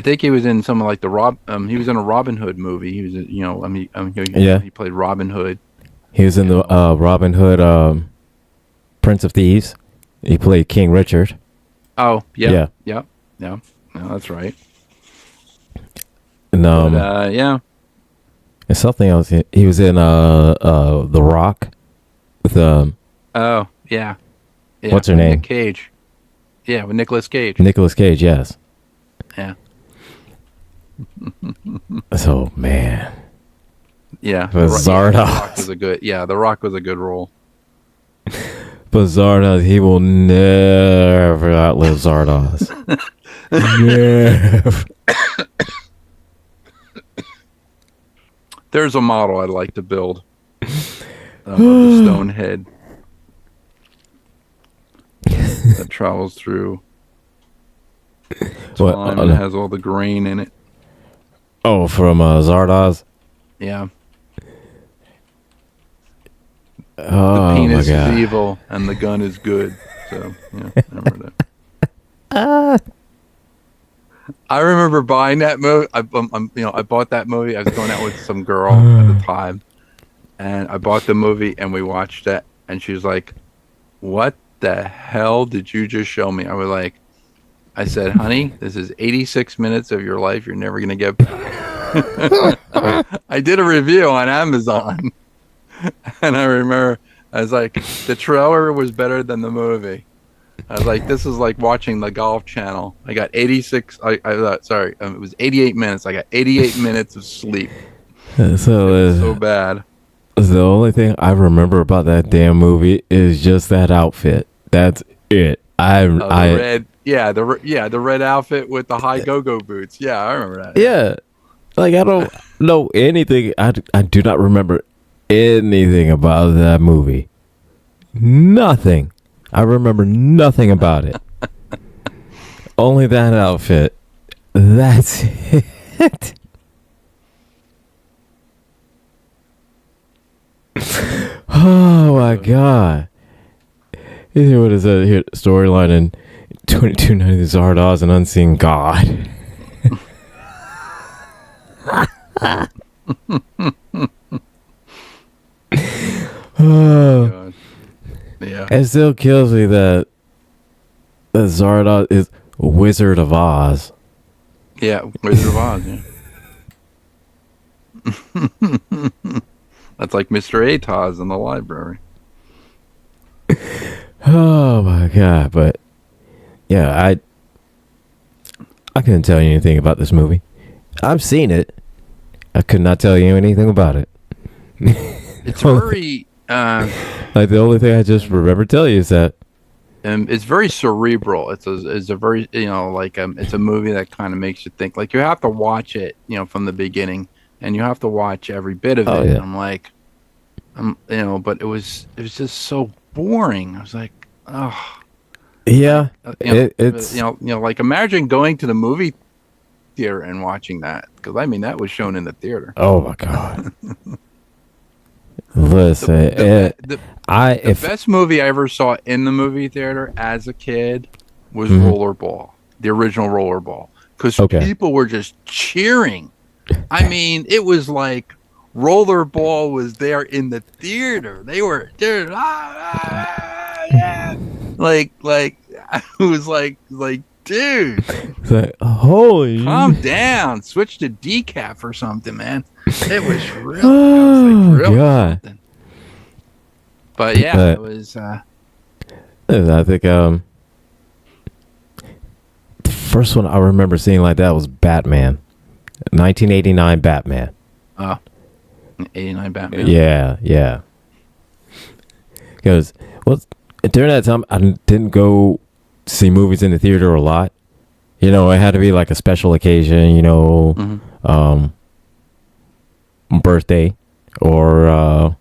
think he was in some of like he was in a Robin Hood movie. He was, he played Robin Hood. He was in the Robin Hood, Prince of Thieves. He played King Richard. Oh yeah. No, that's right. And, and something else. He was in The Rock with oh yeah. What's her name? Nick Cage. Yeah, with Nicolas Cage. Nicolas Cage, yes. Yeah. So man. Yeah. Zardoz. The Rock was a good. Yeah, The Rock was a good role. But Zardoz, he will never outlive Zardoz. Never. There's a model I'd like to build of the stone head that travels through time and has all the grain in it. Oh, from Zardoz? Yeah. Oh, the penis my God. is evil and the gun is good. So, remember that. I remember buying that movie. I bought that movie. I was going out with some girl at the time, and I bought the movie, and we watched it. And she was like, "What the hell did you just show me?" I said, "Honey, this is 86 minutes of your life. You're never gonna get back." I did a review on Amazon, and I remember I was like, the trailer was better than the movie. I was like, this is like watching the Golf Channel. I got 86. It was 88 minutes. I got 88 minutes of sleep. So bad. The only thing I remember about that damn movie is just that outfit. That's it. The red outfit with the high go-go boots. Yeah, I remember that. Yeah, like I don't know anything. I do not remember anything about that movie. Nothing. I remember nothing about it. Only that outfit. That's it. Oh my God. What is that here? Storyline in 2290 Zardoz, an unseen god. God. Yeah. It still kills me that Zardoz is Wizard of Oz. Yeah, Wizard of Oz, yeah. That's like Mr. Atos in the library. Oh my God, but yeah, I couldn't tell you anything about this movie. I've seen it. I could not tell you anything about it. It's very like the only thing I just remember telling you is that. it's very cerebral. It's a very like it's a movie that kind of makes you think. Like you have to watch it from the beginning, and you have to watch every bit of Oh it. yeah. And I'm like, but it was just so boring. I was like, oh, like Yeah, it's like imagine going to the movie theater and watching that because I mean that was shown in the theater. oh my god. Listen, The if best movie I ever saw in the movie theater as a kid was Mhm. Rollerball, the original Rollerball, because Okay. people were just cheering. I mean, it was like Rollerball was there in the theater. They were there, yeah. Like I was like, dude, it's like, holy, calm down, switch to decaf or something, man. It was really, oh really god. something. But yeah, But it was. I think the first one I remember seeing like that was Batman, 1989 Batman. Oh, 89 Batman. Yeah. Because during that time I didn't go see movies in the theater a lot. It had to be like a special occasion. Mhm. Birthday or a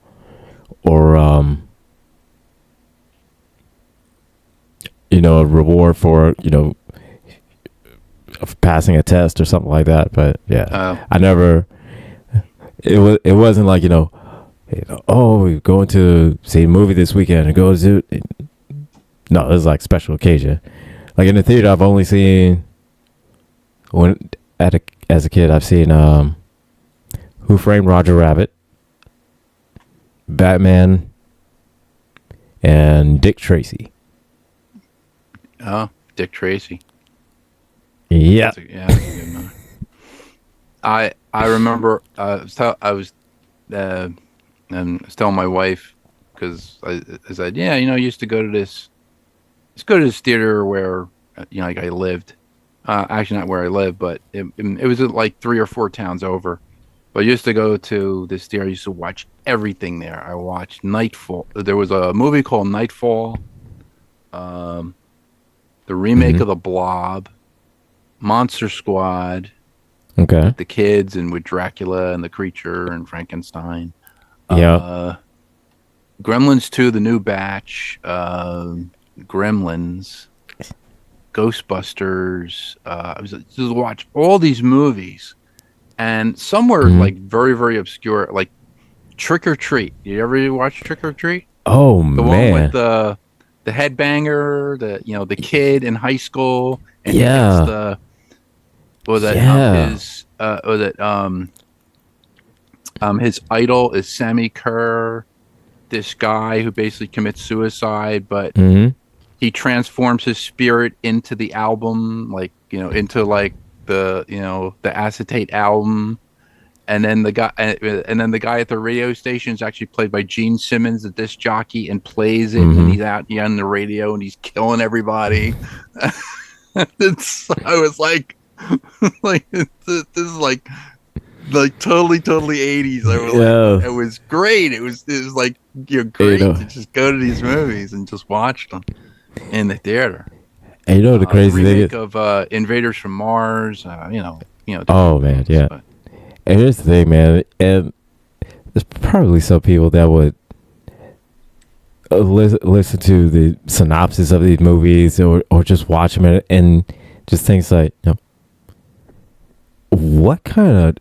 reward for of passing a test or something like that. But yeah, Oh, I never. It wasn't like oh, we're going to see a movie this weekend and go to. No, it was like special occasion. Like in the theater, I've only seen as a kid. I've seen Who Framed Roger Rabbit, Batman, and Dick Tracy. oh, Dick Tracy. Yeah. That's a good movie. I remember I was telling my wife because I said I used to go to this theater where like I lived. Actually, not where I live, but it was like 3 or 4 towns over. But I used to go to this theater. I used to watch everything there. I watched Nightfall. There was a movie called Nightfall, the remake Mhm. of The Blob, Monster Squad, Okay. with the kids and with Dracula and the creature and Frankenstein. Yeah. Gremlins 2, the new batch, Gremlins, Ghostbusters. I was just watch all these movies, and some were Mhm. like very, very obscure, like Trick or Treat. You ever watch Trick or Treat? Oh The one with man. the headbanger, the kid in high school, and he gets Yeah. the was that Yeah. his idol is Sammy Kerr, this guy who basically commits suicide, but Hmm. he transforms his spirit into the album, like into like the acetate album, and then the guy at the radio station is actually played by Gene Simmons, the disc jockey, and plays it, and he's out on the radio and he's killing everybody. I was like, this is like totally 80s. I was Yeah. it was great. It was like great know. to just go to these movies and just watch them in the theater. And the The crazy thing remake is, of Invaders from Mars. oh man, movies, yeah. but- And here's the thing, man. And there's probably some people that would listen to the synopsis of these movies or just watch them and just things like, what kind of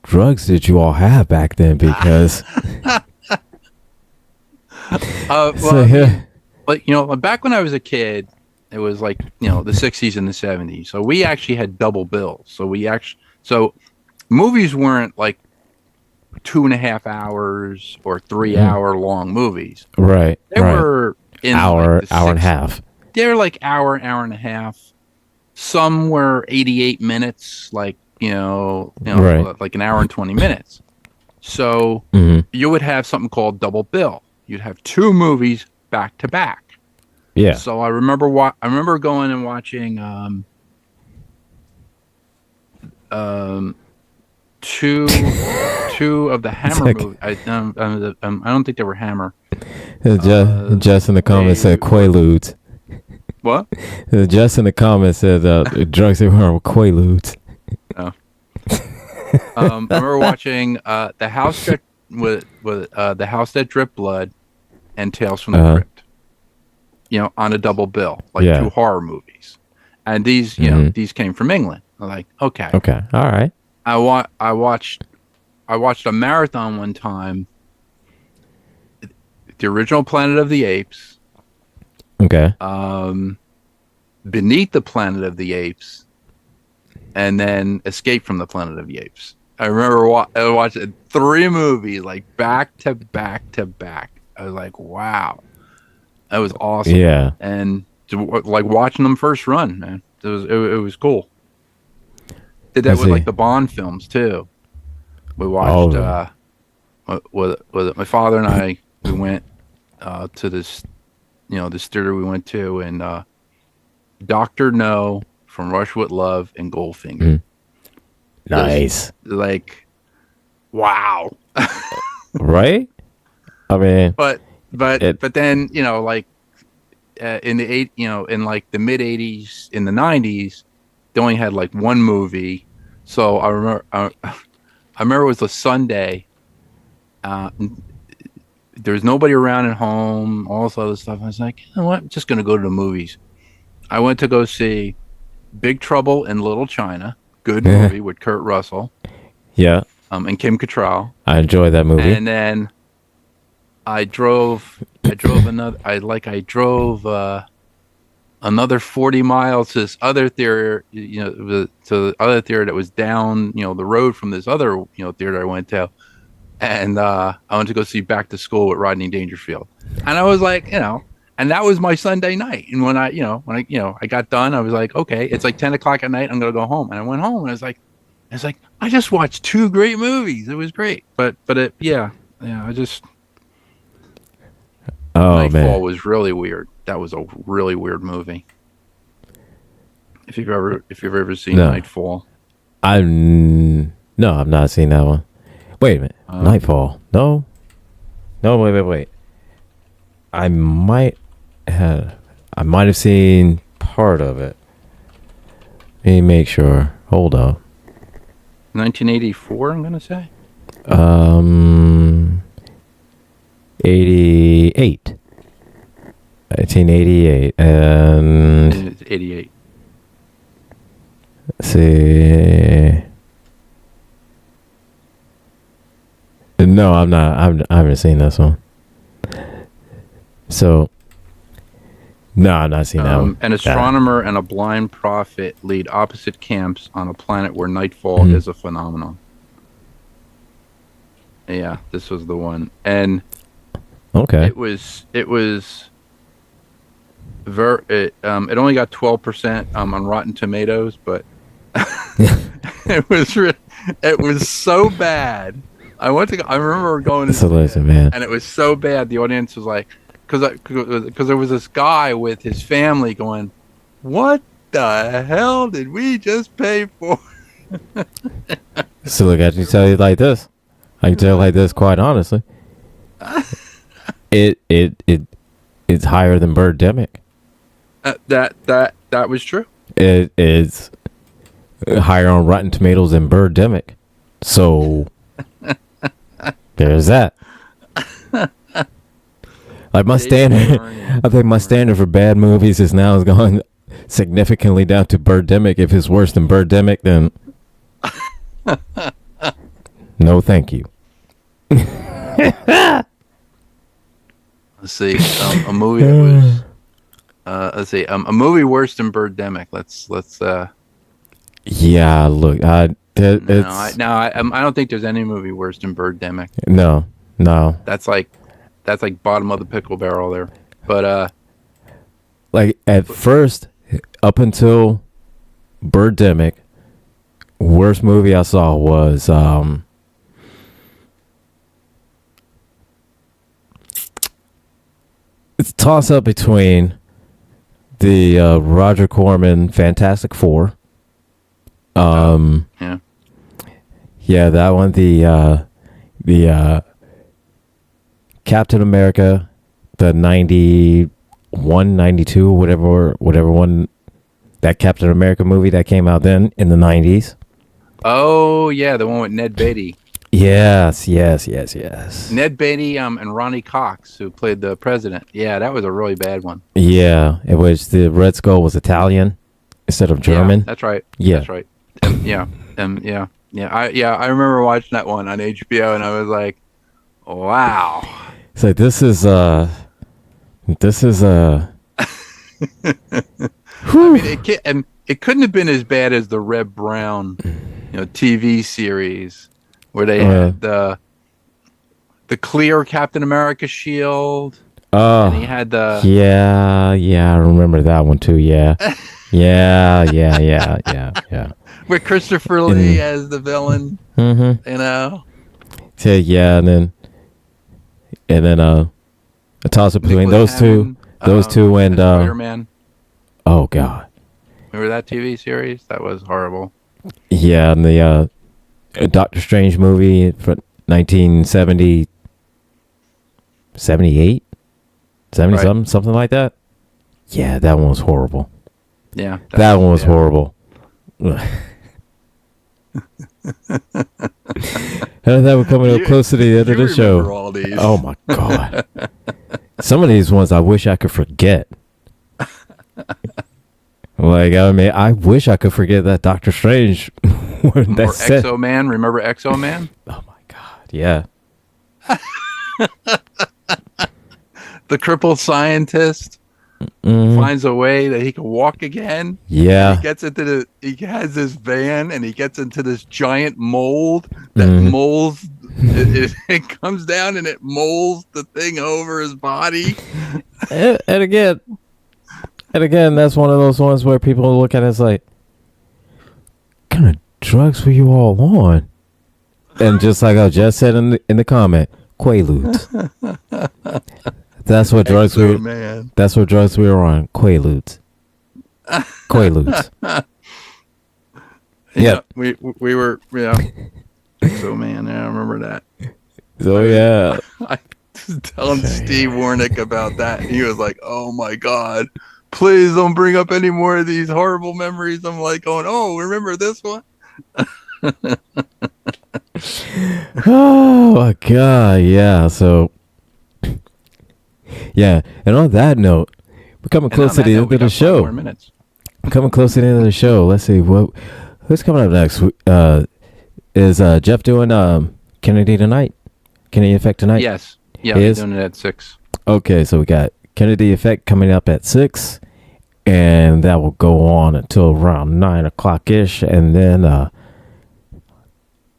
drugs did you all have back then? Because well, so, yeah. but back when I was a kid, it was like the 60s and the 70s. So we actually had double bills. So movies weren't like 2.5 hours or 3 hour long movies. Right. They were in hour like the and a six- half. They were like hour and a half. Some were 88 minutes, like Right. like an hour and 20 minutes. So Hmm. you would have something called double bill. You'd have 2 movies back to back. Yeah. So I remember going and watching two 2 of the Hammer movies. I don't think they were Hammer. Just in the comments said Quaaludes. What? Just in the comments said drugs that were Quaaludes. Oh. I remember watching the house that with the house that dripped blood and Tales from the Crypt. On a double bill, like 2 horror movies, and these these came from England. I'm like, okay, all right. I watched a marathon one time. The original Planet of the Apes. Okay. Beneath the Planet of the Apes, and then Escape from the Planet of the Apes. I remember I watched 3 movies like back to back to back. I was like, wow, that was awesome. Yeah. And like watching them first run, man, it was cool. Did that with like the Bond films too. We watched with my father and I. We went to this, this theater we went to, and Dr. No, From Russia with Love, and Goldfinger. Nice. Like, wow. Right? I mean, but then like in the in like the mid '80s, in the '90s, they only had like 1 movie. So I remember it was a Sunday. There was nobody around at home, all this other stuff. I was like, you know what? I'm just going to go to the movies. I went to go see Big Trouble in Little China. Good movie with Kurt Russell. Yeah. And Kim Cattrall. I enjoyed that movie. And then I drove another 40 miles to this other theater, to the other theater that was down, the road from this other, theater I went to. And I went to go see Back to School with Rodney Dangerfield. And I was like, and that was my Sunday night. And when I got done, I was like, okay, it's like 10 o'clock at night. I'm going to go home. And I went home and I was like, I just watched 2 great movies. It was great. But I just, Nightfall was really weird. That was a really weird movie. If you've ever seen Nightfall. I've not seen that one. Wait a minute. Nightfall. No, wait. I might have seen part of it. Let me make sure. Hold on. 1984, I'm going to say. 88. 1988. And it's 88. Let's see. No, I'm not. I haven't seen this one. So, no, I've not seen that one. An astronomer and a blind prophet lead opposite camps on a planet where nightfall is a phenomenon. Yeah, this was the one. And okay, it was it only got 12% on Rotten Tomatoes, but it was so bad. I remember going to listen, man, and it was so bad. The audience was like, because there was this guy with his family going, "What the hell did we just pay for?" So look, I can tell you like this. I can tell you like this, quite honestly. It's higher than Birdemic. That was true. It is higher on Rotten Tomatoes than Birdemic. So there's that. Like my standard, I think my standard for bad movies is going significantly down to Birdemic. If it's worse than Birdemic, then no, thank you. Let's see, a movie that was. Let's see, a movie worse than Birdemic. Let's. Yeah, look, I don't think there's any movie worse than Birdemic. No. That's like bottom of the pickle barrel there. But like at first, up until Birdemic, worst movie I saw was it's a toss up between the Roger Corman Fantastic Four. yeah, that one. The the Captain America, the 91, 92, whatever one, that Captain America movie that came out then in the 90s. Oh yeah, the one with Ned Beatty. Yes. Ned Beatty and Ronnie Cox, who played the president. Yeah, that was a really bad one. Yeah, it was the Red Skull was Italian instead of German. Yeah, that's right. Yeah. That's right. Yeah. I remember watching that one on HBO, and I was like, wow. It's like this is I mean, it couldn't have been as bad as the Reb Brown, TV series where they had the clear Captain America shield. And he had the I remember that one too. Yeah. With Christopher Lee as the villain. Mm-hmm. So yeah, and then a toss up between those two and Spider-Man. Oh God. Remember that TV series? That was horrible. Yeah, and the Doctor Strange movie from 1970, 78, 70 something like that. Yeah, that one was horrible. Yeah. That one was horrible. And that we're coming up close to the end of the show. All these. Oh my God. Some of these ones I wish I could forget. Like, I mean, I wish I could forget that Doctor Strange. Or Exo-Man. Remember Exo-Man? Oh my God. Yeah. The crippled scientist finds a way that he can walk again. Yeah. He has this van and he gets into this giant mold that molds. It comes down and it molds the thing over his body. And again, that's one of those ones where people look at it as like, what kind of drugs were you all on? And just like I just said in the comment, Quaaludes. That's what drugs we. That's what drugs we were on. Quaaludes. Yeah, we were. Yeah. So man, yeah, I remember that. So yeah, I was telling Steve Warnick about that, and he was like, "Oh my God, please don't bring up any more of these horrible memories." I'm like, going, "Oh, remember this one?" Oh my God, yeah. So. Yeah, and on that note, we're coming close to the end of the show. Coming close to the end of the show. Let's see who's coming up next. Is Jeff doing Kennedy tonight? Kennedy Effect tonight? Yes. Yeah, he's doing it at 6. Okay, so we got Kennedy Effect coming up at 6, and that will go on until around 9 o'clock ish, and then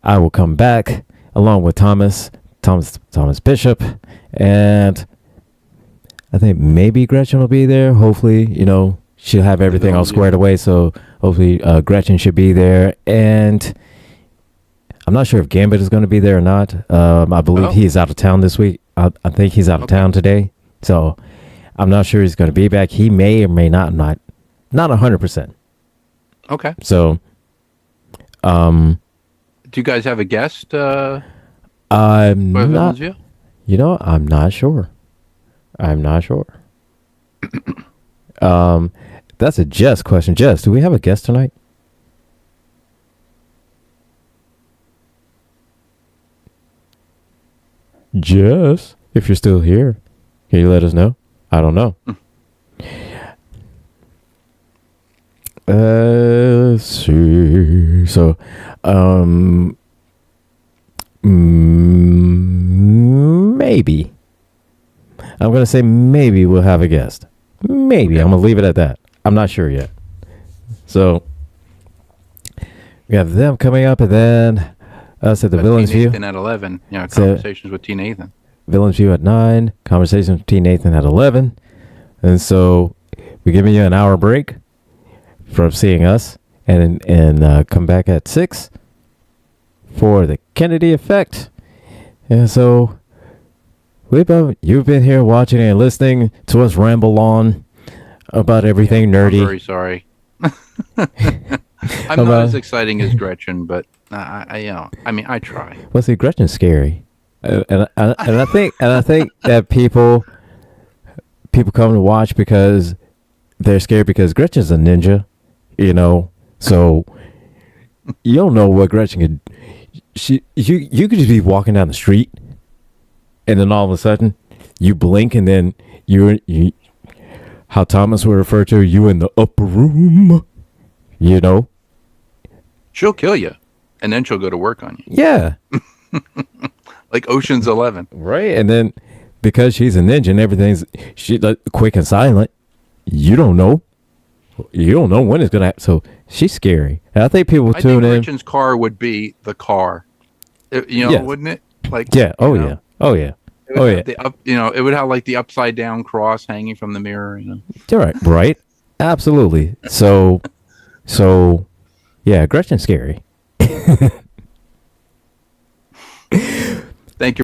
I will come back along with Thomas Bishop, and I think maybe Gretchen will be there. Hopefully, she'll have everything all squared away. So hopefully Gretchen should be there. And I'm not sure if Gambit is going to be there or not. I believe he's out of town this week. I think he's out of town today. So I'm not sure he's going to be back. He may or may not 100%. Okay. So, do you guys have a guest? I'm not. I'm not sure. That's a Jess question. Jess, do we have a guest tonight? Jess, if you're still here, can you let us know? I don't know. Let's see. So, maybe. I'm going to say maybe we'll have a guest. Maybe. Okay. I'm going to leave it at that. I'm not sure yet. So, we have them coming up, and then us at the Villain's View. Nathan at 11. Conversations with T. Nathan. Villain's View at 9. Conversations with T. Nathan at 11. And so, we're giving you an hour break from seeing us, and come back at 6 for the Kennedy Effect. And so, you've been here watching and listening to us ramble on about everything nerdy. I'm very sorry. I'm not as exciting as Gretchen, but I try. Well, see, Gretchen's scary. and I think that people come to watch because they're scared because Gretchen's a ninja, you know. So you don't know what Gretchen could. You could just be walking down the street, and then all of a sudden you blink, and then you how Thomas would refer to you in the upper room, you know. She'll kill you, and then she'll go to work on you. Yeah. Like Ocean's 11. Right, and then because she's a ninja and everything's like quick and silent, you don't know when it's gonna happen. So she's scary. And I think people tune in. Gretchen's car would be the car, Yes. wouldn't it? Like Yeah. Oh yeah. Oh yeah. It would have it would have like the upside down cross hanging from the mirror. You're right. Right. Absolutely. So yeah, Gretchen's scary.